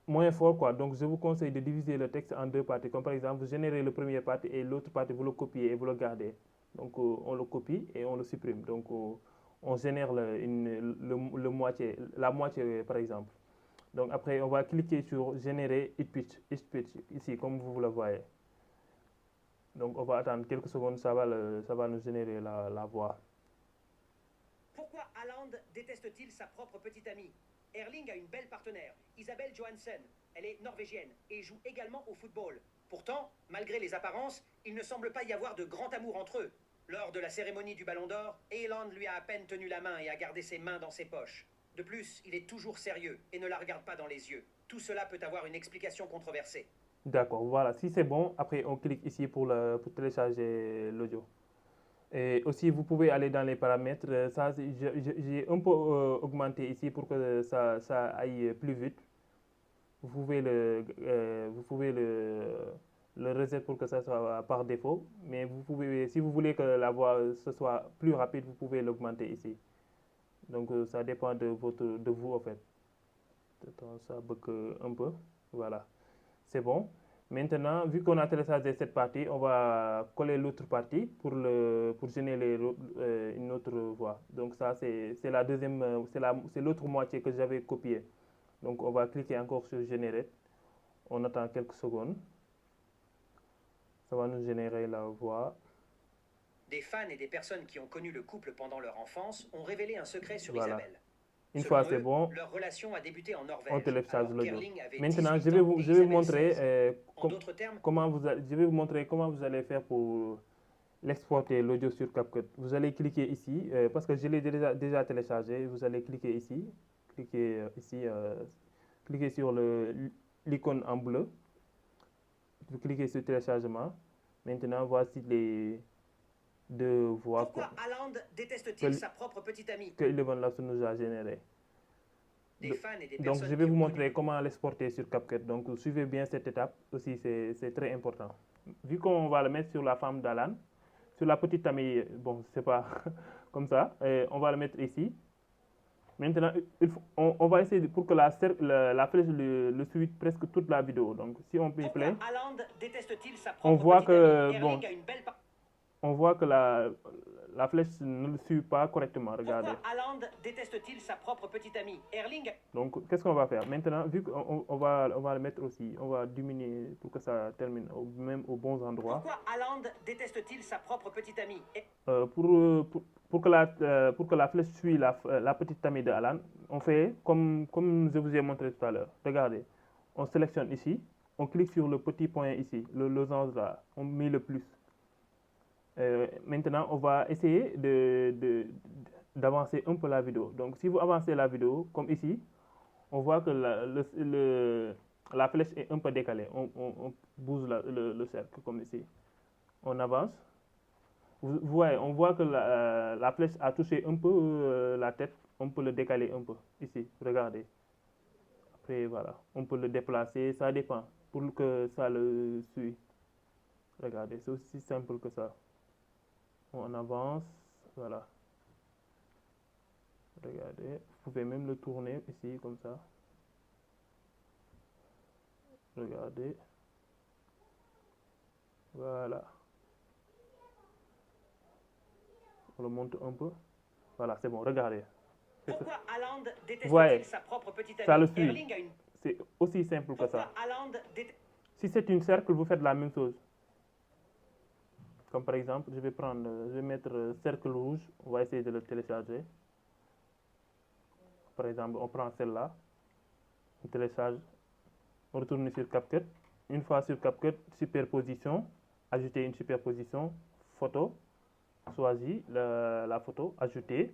moins fort, quoi. Donc je vous conseille de diviser le texte en deux parties. Comme par exemple, vous générez le premier partie et l'autre partie vous le copiez et vous le gardez. Donc on le copie et on le supprime. Donc on génère la moitié par exemple. Donc après on va cliquer sur générer speech ici comme vous le voyez. Donc on va attendre quelques secondes, ça va nous générer la voix. Pourquoi Haaland déteste-t-il sa propre petite amie? Erling a une belle partenaire, Isabelle Johansen. Elle est norvégienne et joue également au football. Pourtant, malgré les apparences, il ne semble pas y avoir de grand amour entre eux. Lors de la cérémonie du Ballon d'Or, Haaland lui a à peine tenu la main et a gardé ses mains dans ses poches. De plus, il est toujours sérieux et ne la regarde pas dans les yeux. Tout cela peut avoir une explication controversée. D'accord, voilà, si c'est bon, après on clique ici pour télécharger l'audio. Et aussi, vous pouvez aller dans les paramètres. Ça, j'ai un peu augmenté ici pour que ça aille plus vite. Vous pouvez le reset pour que ça soit par défaut. Mais vous pouvez, si vous voulez que la voix ce soit plus rapide, vous pouvez l'augmenter ici. Donc, ça dépend de vous, en fait. Attends, ça bug un peu. Voilà. C'est bon. Maintenant, vu qu'on a téléchargé cette partie, on va coller l'autre partie pour générer une autre voix. Donc ça, c'est la deuxième, c'est l'autre moitié que j'avais copiée. Donc on va cliquer encore sur générer. On attend quelques secondes. Ça va nous générer la voix. Des fans et des personnes qui ont connu le couple pendant leur enfance ont révélé un secret sur Voilà. Isabelle. Une Selon fois eux, c'est bon, leur relation a débuté en Norvège. on télécharge alors l'audio. qu'Erling avait Maintenant, 18 je ans et vais vous Isabelle montrer 16. En d'autres termes, je vais vous montrer comment vous allez faire pour l'exporter l'audio sur CapCut. Vous allez cliquer ici, parce que je l'ai déjà téléchargé. Vous allez cliquer ici, cliquez sur l'icône en bleu. Vous cliquez sur téléchargement. Maintenant, voici les deux voix pourquoi Haaland déteste-t-il sa propre petite amie? que Eleven Labs nous a généré. Des fans et des Donc, personnes je vais qui vous ont montrer connu- comment l'exporter sur CapCut. Donc, suivez bien cette étape aussi, c'est très important. Vu qu'on va le mettre sur la femme d'Alan, sur la petite amie, bon, c'est pas comme ça, on va le mettre ici. Maintenant, on va essayer pour que la flèche le suive presque toute la vidéo. Donc, si on peut Pourquoi play, Haaland déteste-t-il sa propre on voit petite que, amie? bon, Erling a une belle on voit que la flèche ne le suit pas correctement. Regardez. Pourquoi Haaland déteste-t-il sa propre petite amie? Erling Donc, qu'est-ce qu'on va faire? Maintenant, vu qu'on va le mettre aussi, on va diminuer pour que ça termine même aux bons endroits. Pourquoi Haaland déteste-t-il sa propre petite amie? Pour que la flèche suit la petite amie de Alan, on fait comme je vous ai montré tout à l'heure. Regardez, on sélectionne ici, on clique sur le petit point ici, le losange là, on met le plus. Maintenant, on va essayer d'avancer un peu la vidéo. Donc, si vous avancez la vidéo, comme ici, on voit que la flèche est un peu décalée. On bouge le cercle, comme ici. On avance. Vous voyez, on voit que la flèche a touché un peu la tête. On peut le décaler un peu, ici. Regardez. Après, voilà. On peut le déplacer, ça dépend, pour que ça le suive. Regardez, c'est aussi simple que ça. On avance, voilà. Regardez, vous pouvez même le tourner ici, comme ça. Regardez. Voilà. On le monte un peu. Voilà, c'est bon, regardez. Pourquoi Haaland Ouais, déteste-t-il sa propre petite ça le amie? suit. Erling a une... C'est aussi simple que ça. Pourquoi Haaland déteste... Si c'est une cercle, vous faites la même chose. Comme par exemple, je vais mettre cercle rouge. On va essayer de le télécharger. Par exemple, on prend celle-là, on télécharge, on retourne sur CapCut. Une fois sur CapCut, superposition, ajouter une superposition, photo, choisis la photo, ajouter.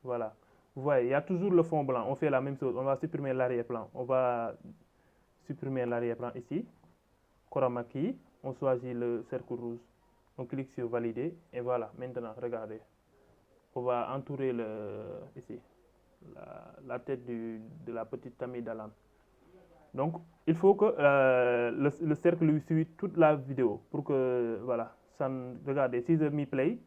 Voilà. Vous voyez, il y a toujours le fond blanc. On fait la même chose. On va supprimer l'arrière-plan. On va supprimer l'arrière-plan ici. Chroma key. On choisit le cercle rouge. On clique sur valider. Et voilà. Maintenant, regardez. On va entourer ici la tête de la petite amie d'Alan. Donc, il faut que le cercle lui suive toute la vidéo pour que, voilà, regardez, si je mets play,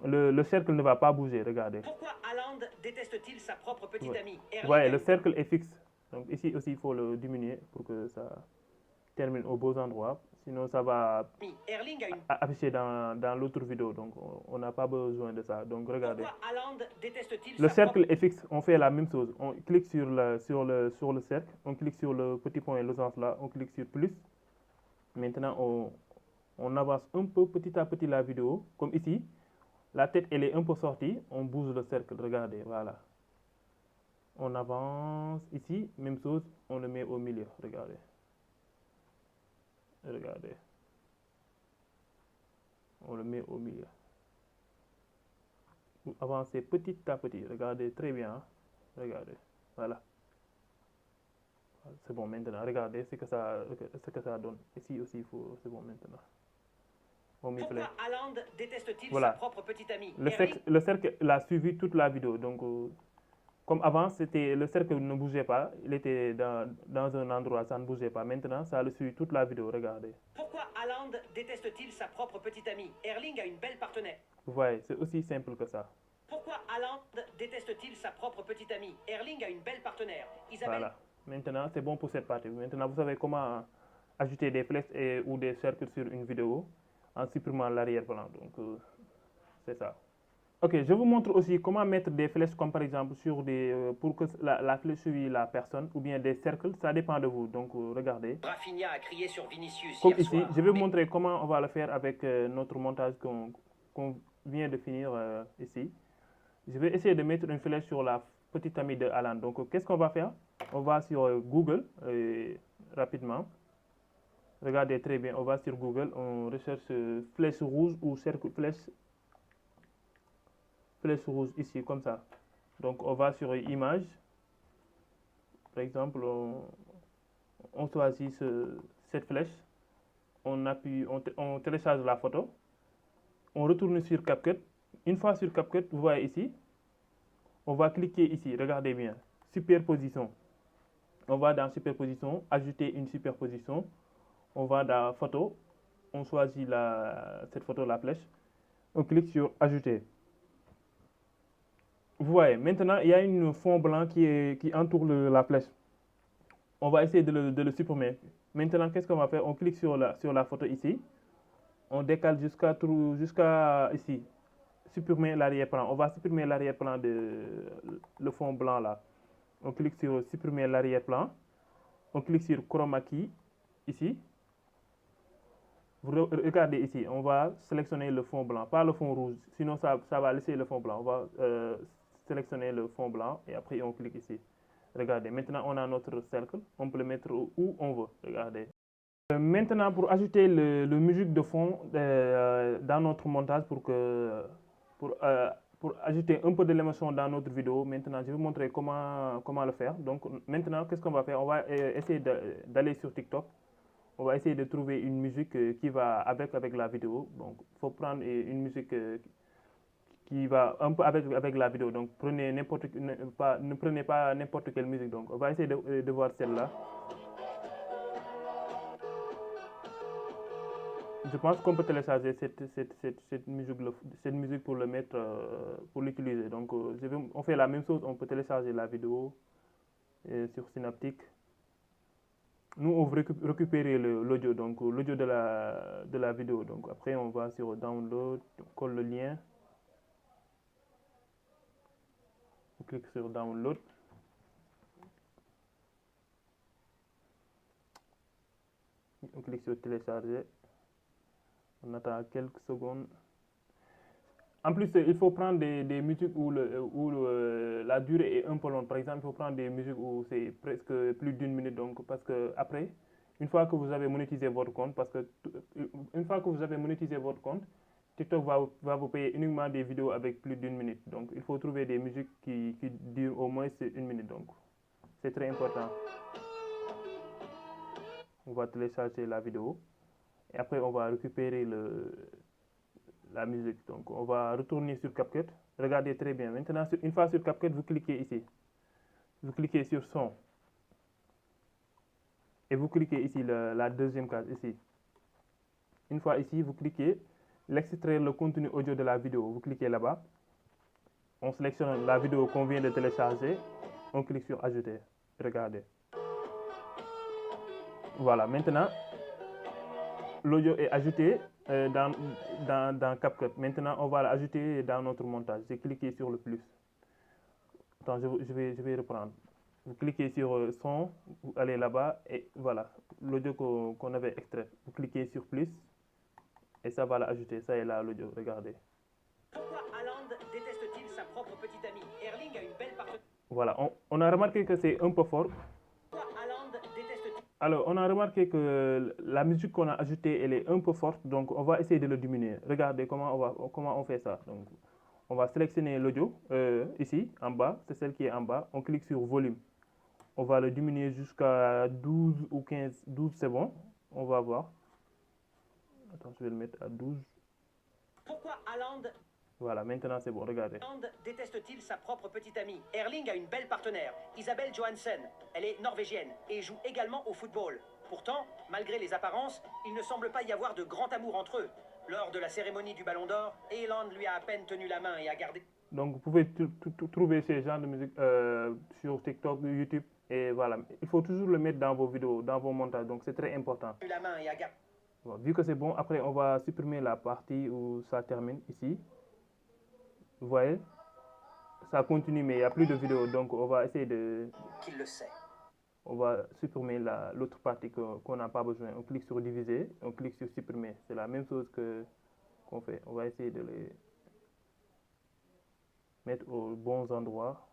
le cercle ne va pas bouger, regardez. Pourquoi Haaland déteste-t-il sa propre petite Ouais. amie? Vous voyez, le cercle est fixe. Donc ici aussi, il faut le diminuer pour que ça termine au beau endroit. Sinon, ça va Erling a une... afficher dans l'autre vidéo. Donc, on n'a pas besoin de ça. Donc, regardez. Pourquoi Haaland déteste-t-il Le sa cercle propre... est fixe. On fait la même chose. On clique sur le cercle. On clique sur le petit point losange là. On clique sur plus. Maintenant, on avance un peu petit à petit la vidéo. Comme ici. La tête, elle est un peu sortie. On bouge le cercle. Regardez. Voilà. On avance ici. Même chose. On le met au milieu. Regardez. Regardez. On le met au milieu. Vous avancez petit à petit. Regardez très bien. Hein? Regardez. Voilà. C'est bon maintenant. Regardez ce que ça donne. Ici aussi, c'est bon maintenant. On met play. Pourquoi Haaland déteste-t-il Voilà. sa propre petite amie? Le cercle l'a suivi toute la vidéo. Donc, comme avant, le cercle ne bougeait pas. Il était dans un endroit, ça ne bougeait pas. Maintenant, ça le suit toute la vidéo. Regardez. Pourquoi Haaland déteste-t-il sa propre petite amie? Erling a une belle partenaire. Vous voyez, c'est aussi simple que ça. Pourquoi Haaland déteste-t-il sa propre petite amie? Erling a une belle partenaire. Isabelle... Voilà. Maintenant, c'est bon pour cette partie. Maintenant, vous savez comment ajouter des flèches ou des cercles sur une vidéo en supprimant l'arrière-plan. Donc, c'est ça. Ok, je vous montre aussi comment mettre des flèches comme par exemple pour que la flèche suive la personne ou bien des cercles, ça dépend de vous. Donc, regardez. Rafinha a crié sur Vinicius Comme hier ici, soir. je vais vous montrer comment on va le faire avec notre montage qu'on vient de finir ici. Je vais essayer de mettre une flèche sur la petite amie de Haaland. Donc, qu'est-ce qu'on va faire? On va sur Google rapidement. Regardez très bien, on va sur Google, on recherche flèche rouge ou cercle flèche rouge ici, comme ça. Donc, on va sur image. Par exemple, on choisit cette flèche. On appuie, on télécharge la photo. On retourne sur CapCut. Une fois sur CapCut, vous voyez ici, on va cliquer ici, regardez bien, superposition. On va dans superposition, ajouter une superposition. On va dans photo, on choisit cette photo, la flèche. On clique sur ajouter. Vous voyez, maintenant il y a un fond blanc qui entoure la flèche. On va essayer de le supprimer. Maintenant, qu'est-ce qu'on va faire? On clique sur la photo ici. On décale jusqu'à ici. Supprimer l'arrière-plan. On va supprimer l'arrière-plan le fond blanc là. On clique sur supprimer l'arrière-plan. On clique sur chroma key ici. Vous regardez ici, on va sélectionner le fond blanc, pas le fond rouge, sinon ça va laisser le fond blanc. On va sélectionner le fond blanc et après on clique ici. Regardez, maintenant on a notre cercle, on peut le mettre où on veut. Regardez. Maintenant, pour ajouter le musique de fond dans notre montage, pour ajouter un peu de l'émotion dans notre vidéo, maintenant je vais vous montrer comment le faire. Donc maintenant, qu'est-ce qu'on va faire? On va essayer d'aller sur TikTok. On va essayer de trouver une musique qui va avec la vidéo. Donc, il faut prendre une musique qui va un peu avec la vidéo. Donc, ne prenez pas n'importe quelle musique. Donc, on va essayer de voir celle-là. Je pense qu'on peut télécharger cette musique pour le mettre, pour l'utiliser. Donc, on fait la même chose. On peut télécharger la vidéo sur Synaptic. nous on veut récupérer l'audio, donc l'audio de la vidéo. Donc après on va sur download, on colle le lien, on clique sur download. On clique sur télécharger, on attend quelques secondes. En plus, il faut prendre des musiques où la durée est un peu longue. Par exemple, il faut prendre des musiques où c'est presque plus d'1 minute. Donc, parce que après, une fois que vous avez monétisé votre compte, TikTok va vous payer uniquement des vidéos avec plus d'1 minute. Donc, il faut trouver des musiques qui durent au moins 1 minute. Donc, c'est très important. On va télécharger la vidéo et après on va récupérer la musique. Donc on va retourner sur CapCut. Regardez très bien. Maintenant, une fois sur CapCut, vous cliquez ici. Vous cliquez sur son. Et vous cliquez ici la deuxième case ici. Une fois ici, vous cliquez l'extraire le contenu audio de la vidéo. Vous cliquez là-bas. On sélectionne la vidéo qu'on vient de télécharger. On clique sur ajouter. Regardez. Voilà, maintenant, l'audio est ajouté dans CapCut. Maintenant, on va l'ajouter dans notre montage. J'ai cliqué sur le plus. Attends, je vais reprendre. Vous cliquez sur son, vous allez là-bas et voilà, l'audio qu'on avait extrait. Vous cliquez sur plus et ça va l'ajouter. Ça est là, l'audio, regardez. Pourquoi Haaland déteste-t-il sa propre petite amie? Erling a une belle partenaire. Voilà, on a remarqué que c'est un peu fort. Pourquoi Haaland déteste-t-il? Alors, on a remarqué que la musique qu'on a ajoutée, elle est un peu forte, donc on va essayer de le diminuer. Regardez comment on fait ça. Donc, on va sélectionner l'audio ici, en bas, c'est celle qui est en bas. On clique sur volume. On va le diminuer jusqu'à 12 ou 15. 12, c'est bon. On va voir. Attends, je vais le mettre à 12. Pourquoi Haaland Voilà, maintenant c'est bon, regardez. déteste-t-il sa propre petite amie? Erling a une belle partenaire, Isabelle Johansen. Elle est norvégienne et joue également au football. Pourtant, malgré les apparences, il ne semble pas y avoir de grand amour entre eux. Lors de la cérémonie du Ballon d'Or, Haaland lui a à peine tenu la main et a gardé... Donc, vous pouvez trouver ces genres de musique sur TikTok, YouTube. Et voilà, il faut toujours le mettre dans vos vidéos, dans vos montages. Donc, c'est très important. La main et a gardé... Bon, vu que c'est bon, après, on va supprimer la partie où ça termine ici. Vous voyez, ça continue, mais il n'y a plus de vidéo. Donc, on va essayer de... Qu'il le sait. On va supprimer l'autre partie qu'on n'a pas besoin. On clique sur diviser, on clique sur supprimer. C'est la même chose qu'on fait. On va essayer de les mettre aux bons endroits.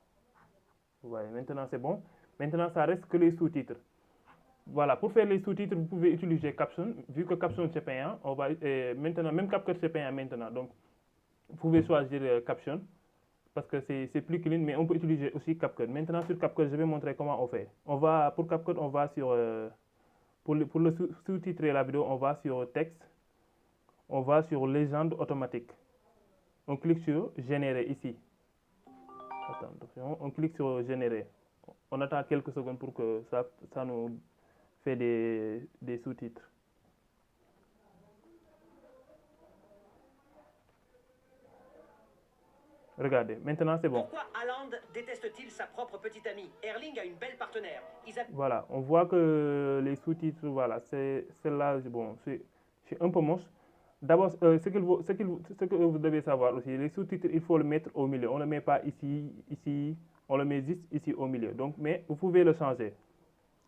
Vous voyez, maintenant c'est bon. Maintenant, ça reste que les sous-titres. Voilà, pour faire les sous-titres, vous pouvez utiliser Caption. Vu que Caption c'est payant, on va maintenant, même CapCut c'est payant maintenant. Donc, vous pouvez choisir Caption parce que c'est plus clean, mais on peut utiliser aussi CapCut. Maintenant, sur CapCut, je vais montrer comment on fait. Pour CapCut, on va sur pour le sous-titrer la vidéo, on va sur texte, on va sur légende automatique. On clique sur générer ici. Attention, on clique sur générer. On attend quelques secondes pour que ça nous fait des sous-titres. Regardez, maintenant c'est bon. Pourquoi Haaland déteste-t-il sa propre petite amie? Erling a une belle partenaire. Voilà, on voit que les sous-titres, voilà, celle-là, bon, c'est un peu moche. D'abord, ce que vous devez savoir aussi, les sous-titres, il faut le mettre au milieu. On ne le met pas ici, on le met juste ici au milieu. Donc, mais vous pouvez le changer.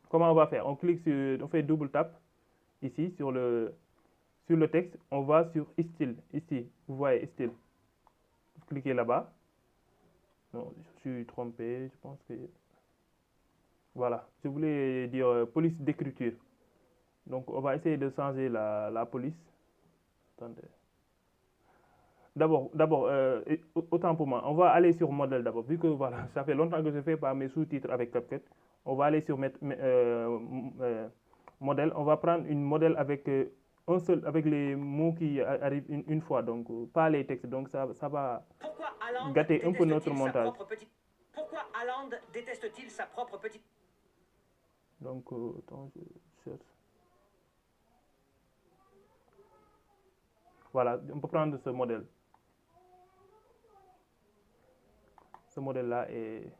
Comment on va faire? On clique on fait double tap ici sur le texte. On va sur style, ici, vous voyez style. Vous cliquez là-bas. Non, je suis trompé, je pense que... Voilà, je voulais dire police d'écriture. Donc, on va essayer de changer la police. Attendez. D'abord, autant pour moi, on va aller sur modèle d'abord. Vu que voilà, ça fait longtemps que je ne fais pas mes sous-titres avec CapCut. On va aller sur modèle. On va prendre une modèle avec avec les mots qui arrivent une fois, donc pas les textes. Donc ça va gâter un peu notre montage. Pourquoi Haaland déteste-t-il sa propre petite... Donc, attends, je cherche. Voilà, on peut prendre ce modèle. Ce modèle-là est...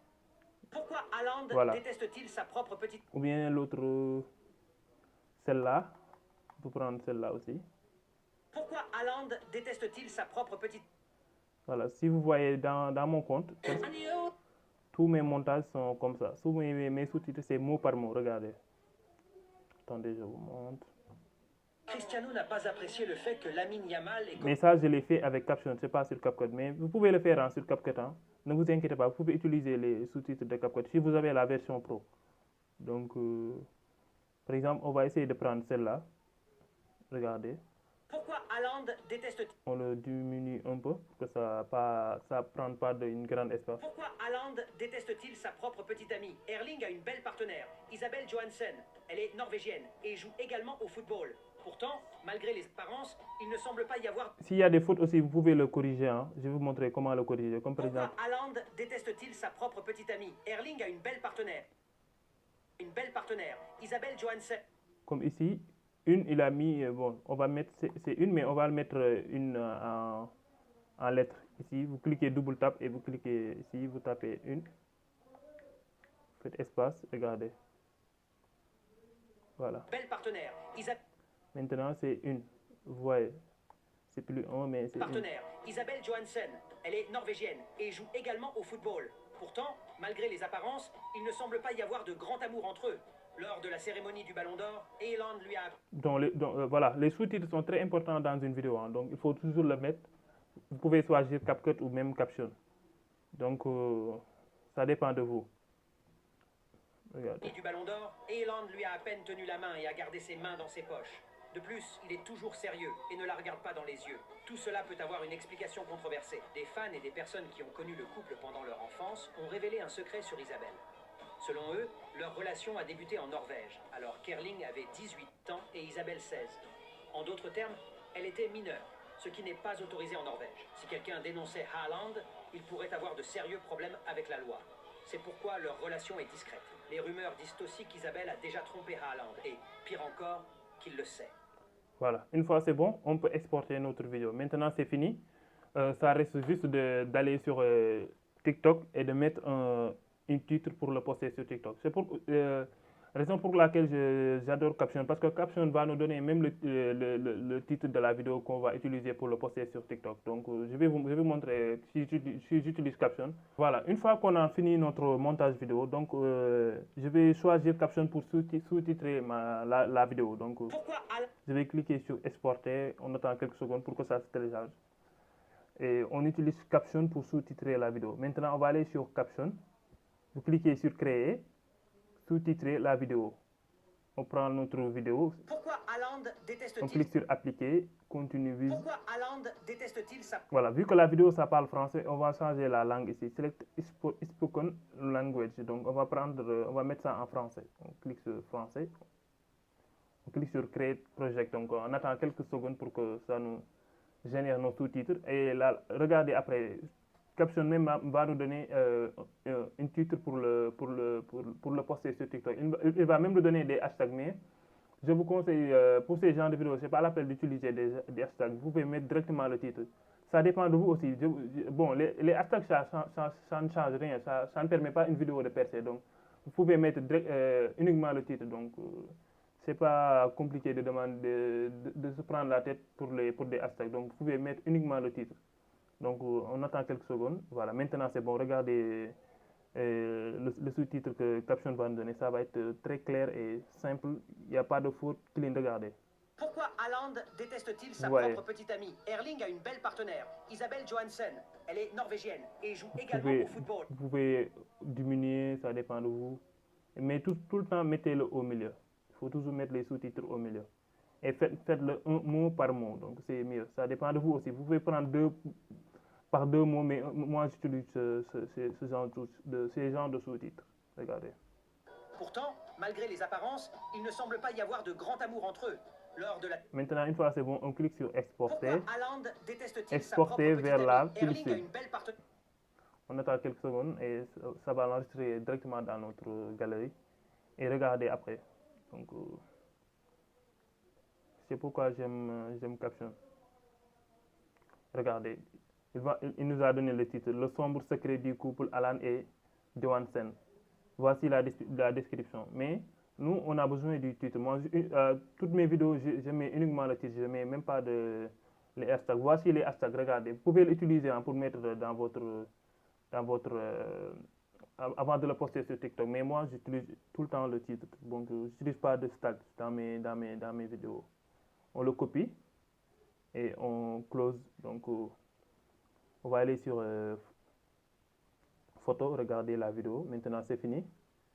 Pourquoi Haaland voilà. déteste-t-il sa propre petite... Ou bien l'autre... celle-là. On peut prendre celle-là aussi. Pourquoi Haaland déteste-t-il sa propre petite... Voilà, si vous voyez dans mon compte, tous mes montages sont comme ça. Tous mes sous-titres, c'est mot par mot. Regardez. Attendez, je vous montre. Cristiano n'a pas apprécié le fait que Lamine Yamal ait... Mais ça, je l'ai fait avec Caption, c'est pas sur CapCut. Mais vous pouvez le faire sur CapCut. Hein. Ne vous inquiétez pas, vous pouvez utiliser les sous-titres de CapCut si vous avez la version Pro. Donc, par exemple, on va essayer de prendre celle-là. Regardez. Pourquoi Haaland déteste-t-il... On le diminue un peu pour que ça ne prenne pas une grande espace. Pourquoi Haaland déteste-t-il sa propre petite amie? Erling a une belle partenaire, Isabelle Johansen. Elle est norvégienne et joue également au football. Pourtant, malgré les apparences, il ne semble pas y avoir... S'il y a des fautes aussi, vous pouvez le corriger. Hein. Je vais vous montrer comment le corriger. Comme par Pourquoi exemple... Haaland déteste-t-il sa propre petite amie? Erling a une belle partenaire. Isabelle Johansen. Comme ici, une, il a mis... bon, on va mettre... C'est une, mais on va le mettre une en lettres. Ici, vous cliquez double tap et vous cliquez ici, vous tapez une. Faites espace, regardez. Voilà. Belle partenaire. Maintenant, c'est une. Vous voyez, c'est plus un, mais c'est partenaire. Isabelle Johansen. Elle est norvégienne et joue également au football. Pourtant, malgré les apparences, il ne semble pas y avoir de grand amour entre eux. Lors de la cérémonie du Ballon d'Or, Haaland lui a... Voilà, les sous-titres sont très importants dans une vidéo, hein, donc il faut toujours le mettre. Vous pouvez choisir CapCut ou même Caption. Donc, ça dépend de vous. Regardez. Du Ballon d'Or, Haaland lui a à peine tenu la main et a gardé ses mains dans ses poches. De plus, il est toujours sérieux et ne la regarde pas dans les yeux. Tout cela peut avoir une explication controversée. Des fans et des personnes qui ont connu le couple pendant leur enfance ont révélé un secret sur Isabelle. Selon eux, leur relation a débuté en Norvège, alors qu'Erling avait 18 ans et Isabelle 16. En d'autres termes, elle était mineure, ce qui n'est pas autorisé en Norvège. Si quelqu'un dénonçait Haaland, il pourrait avoir de sérieux problèmes avec la loi. C'est pourquoi leur relation est discrète. Les rumeurs disent aussi qu'Isabelle a déjà trompé Haaland et, pire encore, qu'il le sait. Voilà, une fois c'est bon, on peut exporter notre vidéo. Maintenant c'est fini. Ça reste juste d'aller sur TikTok et de mettre un titre pour le poster sur TikTok. C'est pour raison pour laquelle j'adore Caption, parce que Caption va nous donner même le titre de la vidéo qu'on va utiliser pour le poster sur TikTok. Donc je vais vous montrer si j'utilise Caption. Voilà, une fois qu'on a fini notre montage vidéo, donc je vais choisir Caption pour sous-titrer la vidéo. Donc je vais cliquer sur exporter, on attend quelques secondes pour que ça se télécharge. Et on utilise Caption pour sous-titrer la vidéo. Maintenant on va aller sur Caption. Vous cliquez sur créer, sous-titrer la vidéo. On prend notre vidéo. Pourquoi Haaland déteste-t-il... On clique sur appliquer, continue vise. Pourquoi Haaland déteste-t-il sa... Voilà, vu que la vidéo ça parle français, on va changer la langue ici. Select spoken language. Donc on va mettre ça en français. On clique sur français. On clique sur create project. Donc on attend quelques secondes pour que ça nous génère nos sous-titres. Et là, regardez après. Caption même va nous donner un titre pour le poster sur TikTok. Il va même nous donner des hashtags, mais je vous conseille, pour ces genres de vidéos, ce n'est pas l'appel d'utiliser des hashtags. Vous pouvez mettre directement le titre. Ça dépend de vous aussi. Bon, les hashtags, ça ne change rien. Ça ne permet pas une vidéo de percer. Donc, vous pouvez mettre uniquement le titre. Donc, ce n'est pas compliqué de demander de se prendre la tête pour des hashtags. Donc, vous pouvez mettre uniquement le titre. Donc, on attend quelques secondes. Voilà, maintenant c'est bon. Regardez le sous-titre que Caption va nous donner. Ça va être très clair et simple. Il n'y a pas de faute. Clean, regardez. Pourquoi Haaland déteste-t-il sa propre petite amie? Erling a une belle partenaire, Isabelle Johansen. Elle est norvégienne et joue également au football. Vous pouvez diminuer, ça dépend de vous. Mais tout le temps, mettez-le au milieu. Il faut toujours mettre les sous-titres au milieu. Et faites-le un mot par mot. Donc, c'est mieux. Ça dépend de vous aussi. Vous pouvez prendre par deux mots, mais moi j'utilise ces genres de sous-titres. Regardez. Pourtant, malgré les apparences, il ne semble pas y avoir de grand amour entre eux. Lors de la... Maintenant, une fois c'est bon, on clique sur exporter. Pourquoi Haaland déteste-t-il exporter vers la Erling a une belle partenaire. On attend quelques secondes et ça va l'enregistrer directement dans notre galerie. Et regardez après. Donc, c'est pourquoi j'aime Caption. Regardez, il nous a donné le titre, le sombre secret du couple Haaland et Johansen. Voici la description. Mais Nous, on a besoin du titre. Moi, toutes mes vidéos, je mets uniquement le titre. Je ne mets même pas les hashtags. Voici les hashtags, regardez. Vous pouvez l'utiliser hein, pour mettre dans votre avant de le poster sur TikTok. Mais moi, j'utilise tout le temps le titre. Donc, je n'utilise pas de tag dans mes vidéos. On le copie et on close. Donc, on va aller sur photo, regardez la vidéo. Maintenant, c'est fini.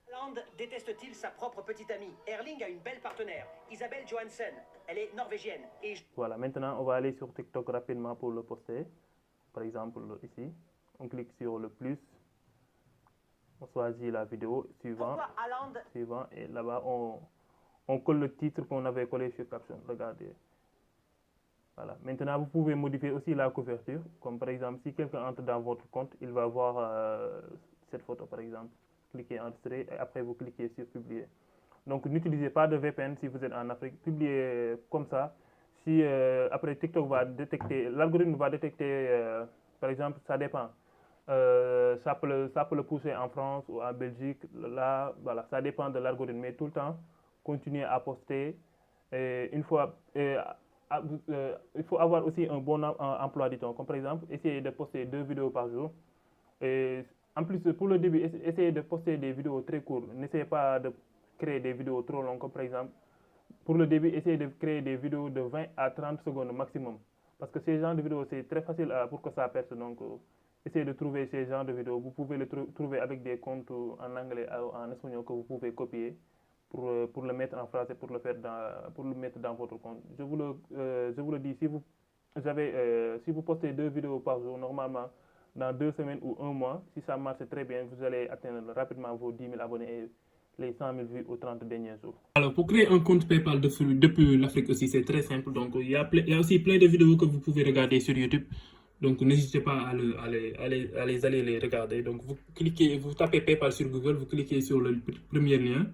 Haaland déteste-t-il sa propre petite amie? Erling a une belle partenaire, Isabelle Johansen. Elle est norvégienne et... Voilà, maintenant, on va aller sur TikTok rapidement pour le poster. Par exemple, ici, on clique sur le plus. On choisit la vidéo suivante. Suivant, et là-bas, on colle le titre qu'on avait collé sur Caption. Regardez. Voilà. Maintenant, vous pouvez modifier aussi la couverture. Comme par exemple, si quelqu'un entre dans votre compte, il va voir cette photo, par exemple. Cliquez enregistrer et après vous cliquez sur publier. Donc, n'utilisez pas de VPN si vous êtes en Afrique. Publiez comme ça. Si après TikTok va détecter, l'algorithme va détecter, par exemple, ça dépend. Ça peut le pousser en France ou en Belgique. Là, voilà, ça dépend de l'algorithme. Mais tout le temps, continuez à poster. Et une fois, il faut avoir aussi un bon emploi du temps. Comme par exemple, essayez de poster 2 vidéos par jour. Et en plus, pour le début, essayez de poster des vidéos très courtes. N'essayez pas de créer des vidéos trop longues. Comme par exemple, pour le début, essayez de créer des vidéos de 20 à 30 secondes maximum. Parce que ces genres de vidéos, c'est très facile pour que ça perce. Donc, essayez de trouver ces genres de vidéos. Vous pouvez les trouver avec des comptes en anglais ou en espagnol que vous pouvez copier pour le mettre en français, pour le mettre dans votre compte. Je vous le dis, si vous postez 2 vidéos par jour, normalement, dans 2 semaines ou 1 mois, si ça marche très bien, vous allez atteindre rapidement vos 10 000 abonnés et les 100 000 vues aux 30 derniers jours. Alors, pour créer un compte PayPal depuis l'Afrique aussi, c'est très simple. Donc, il y a aussi plein de vidéos que vous pouvez regarder sur YouTube. Donc, n'hésitez pas à aller les regarder. Donc, vous tapez PayPal sur Google, vous cliquez sur le premier lien.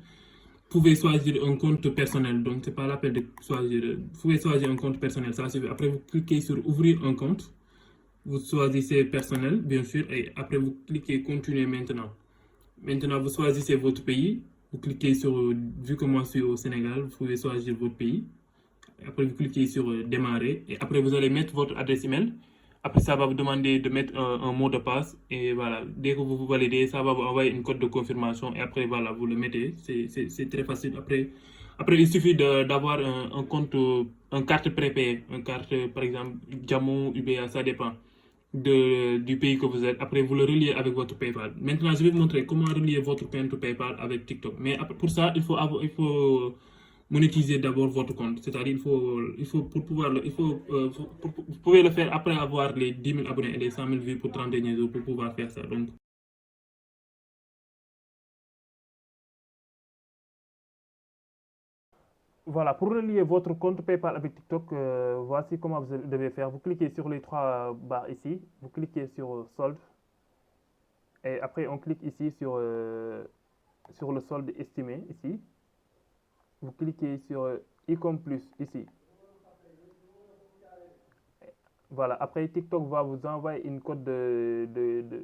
Vous pouvez choisir un compte personnel. Donc, c'est pas la peine de choisir. Vous pouvez choisir un compte personnel. Ça suffit. Après, vous cliquez sur ouvrir un compte. Vous choisissez personnel, bien sûr. Et après, vous cliquez continuer maintenant. Maintenant, vous choisissez votre pays. Vous cliquez sur, vu que moi je suis au Sénégal, vous pouvez choisir votre pays. Après, vous cliquez sur démarrer. Et après, vous allez mettre votre adresse email. Après, ça va vous demander de mettre un mot de passe. Et voilà, dès que vous validez, ça va vous envoyer une code de confirmation. Et après, voilà, vous le mettez. C'est très facile. Après, il suffit d'avoir un compte, une carte prépayée. Une carte, par exemple, Jammu, UBA, ça dépend du pays que vous êtes. Après, vous le reliez avec votre PayPal. Maintenant, je vais vous montrer comment relier votre compte PayPal avec TikTok. Mais pour ça, il faut monétiser d'abord votre compte. C'est-à-dire, vous pouvez le faire après avoir les 10 000 abonnés et les 100 000 vues pour 30 derniers jours pour pouvoir faire ça. Donc, voilà, pour relier votre compte PayPal avec TikTok, voici comment vous devez faire. Vous cliquez sur les 3 barres ici, vous cliquez sur solde, et après on clique ici sur le solde estimé, ici. Vous cliquez sur Icône plus, ici. Voilà, après TikTok va vous envoyer une code de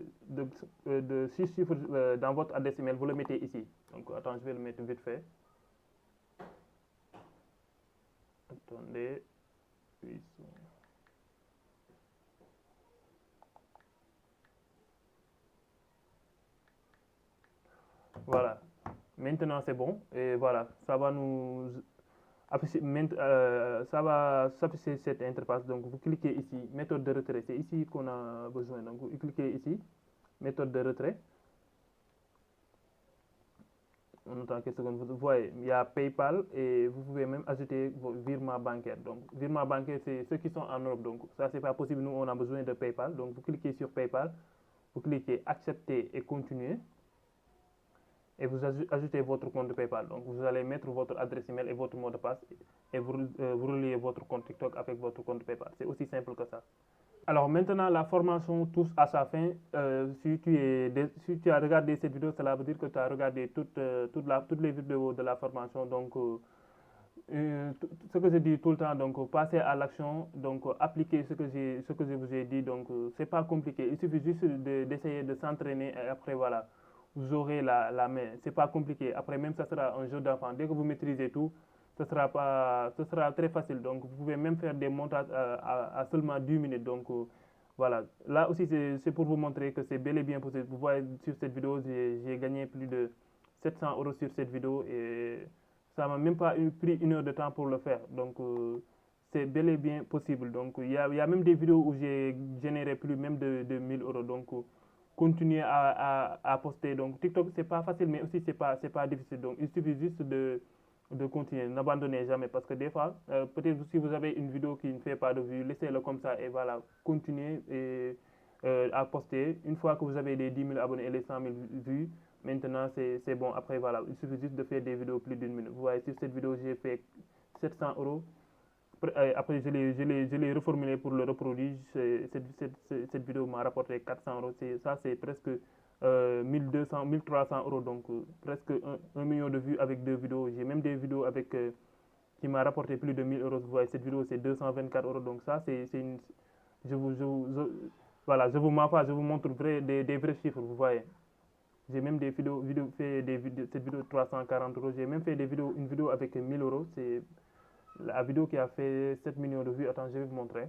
6 chiffres dans votre adresse email, vous le mettez ici. Donc, attends, je vais le mettre vite fait. Attendez. Voilà. Maintenant, c'est bon. Et voilà, ça va nous afficher, ça va s'afficher cette interface. Donc, vous cliquez ici, méthode de retrait. C'est ici qu'on a besoin. Donc, vous cliquez ici, méthode de retrait. On attend quelques secondes. Vous voyez, il y a PayPal et vous pouvez même ajouter vos virements bancaires. Donc, virements bancaires, c'est ceux qui sont en Europe. Donc, ça, c'est pas possible. Nous, on a besoin de PayPal. Donc, vous cliquez sur PayPal. Vous cliquez accepter et continuer. Et vous ajoutez votre compte PayPal. Donc, vous allez mettre votre adresse email et votre mot de passe et vous reliez votre compte TikTok avec votre compte PayPal. C'est aussi simple que ça. Alors maintenant, la formation touche à sa fin. Si tu as regardé cette vidéo, cela veut dire que tu as regardé toutes les vidéos de la formation. Donc, ce que je dis tout le temps, donc passez à l'action, donc appliquez ce que je vous ai dit. Donc, c'est pas compliqué. Il suffit juste d'essayer de s'entraîner et après, voilà. vous aurez la main. C'est pas compliqué. Après, même ça sera un jeu d'enfant. Dès que vous maîtrisez tout, ce sera très facile. Donc, vous pouvez même faire des montages à seulement 10 minutes. Donc, voilà. Là aussi, c'est pour vous montrer que c'est bel et bien possible. Vous voyez sur cette vidéo, j'ai gagné plus de 700 € sur cette vidéo et ça m'a même pas pris 1 heure de temps pour le faire. Donc, c'est bel et bien possible. Donc, il y a même des vidéos où j'ai généré plus même de 1000 €. Donc, continuez à poster. Donc, TikTok, c'est pas facile, mais aussi, c'est pas difficile. Donc, il suffit juste de continuer. N'abandonnez jamais parce que des fois, peut-être si vous avez une vidéo qui ne fait pas de vues, laissez-le comme ça et voilà, continuez à poster. Une fois que vous avez les 10 000 abonnés et les 100 000 vues, maintenant c'est bon. Après, voilà, il suffit juste de faire des vidéos plus d'1 minute. Vous voyez, sur cette vidéo, j'ai fait 700 €. Après, je l'ai reformulé pour le reproduire. Cette vidéo m'a rapporté 400 €. Ça, c'est presque 1200, 1300 €. Donc, presque 1 million de vues avec 2 vidéos. J'ai même des vidéos avec qui m'a rapporté plus de 1000 €. Vous voyez, cette vidéo, c'est 224 €. Donc, ça, c'est une. Voilà, je vous mens pas, je vous montre des vrais chiffres. Vous voyez. J'ai même des cette vidéo 340 €. J'ai même fait une vidéo avec 1000 €. C'est la vidéo qui a fait 7 millions de vues. Attends, je vais vous montrer.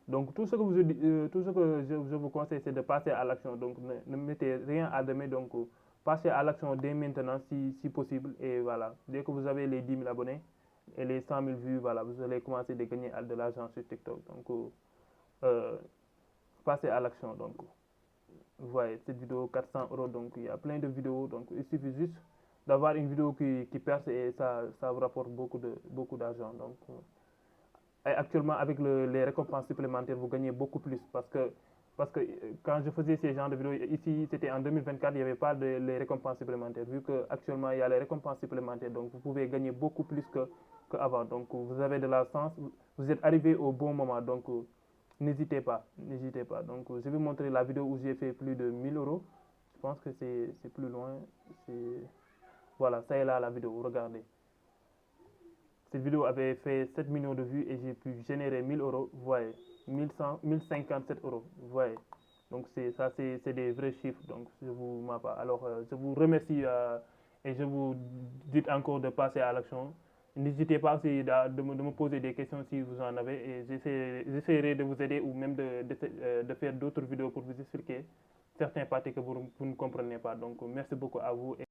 Donc, tout ce que je vous conseille, c'est de passer à l'action. Donc, ne mettez rien à demain. Donc, passez à l'action dès maintenant, si possible. Et voilà, dès que vous avez les 10 000 abonnés et les 100 000 vues, voilà, vous allez commencer à gagner de l'argent sur TikTok. Donc, passez à l'action. Donc, vous voyez, cette vidéo, 400 €. Donc, il y a plein de vidéos. Donc, il suffit juste d'avoir une vidéo qui perce et ça vous rapporte beaucoup d'argent. Donc, et actuellement, avec les récompenses supplémentaires, vous gagnez beaucoup plus parce que quand je faisais ces genres de vidéos, ici, c'était en 2024, il n'y avait pas les récompenses supplémentaires. Vu qu'actuellement, il y a les récompenses supplémentaires, donc vous pouvez gagner beaucoup plus qu'avant. Donc, vous avez de la chance, vous êtes arrivé au bon moment. Donc, n'hésitez pas. Donc, je vais vous montrer la vidéo où j'ai fait plus de 1000 €. Je pense que c'est plus loin. Voilà, ça est là la vidéo, regardez. Cette vidéo avait fait 7 millions de vues et j'ai pu générer 1000 €. Vous voyez, 1057 €. Vous voyez. Donc, ça, c'est des vrais chiffres. Donc, je vous mens pas. Alors, je vous remercie et je vous dis encore de passer à l'action. N'hésitez pas aussi de me poser des questions si vous en avez et j'essaierai de vous aider ou même de faire d'autres vidéos pour vous expliquer certains parties que vous ne comprenez pas. Donc, merci beaucoup à vous.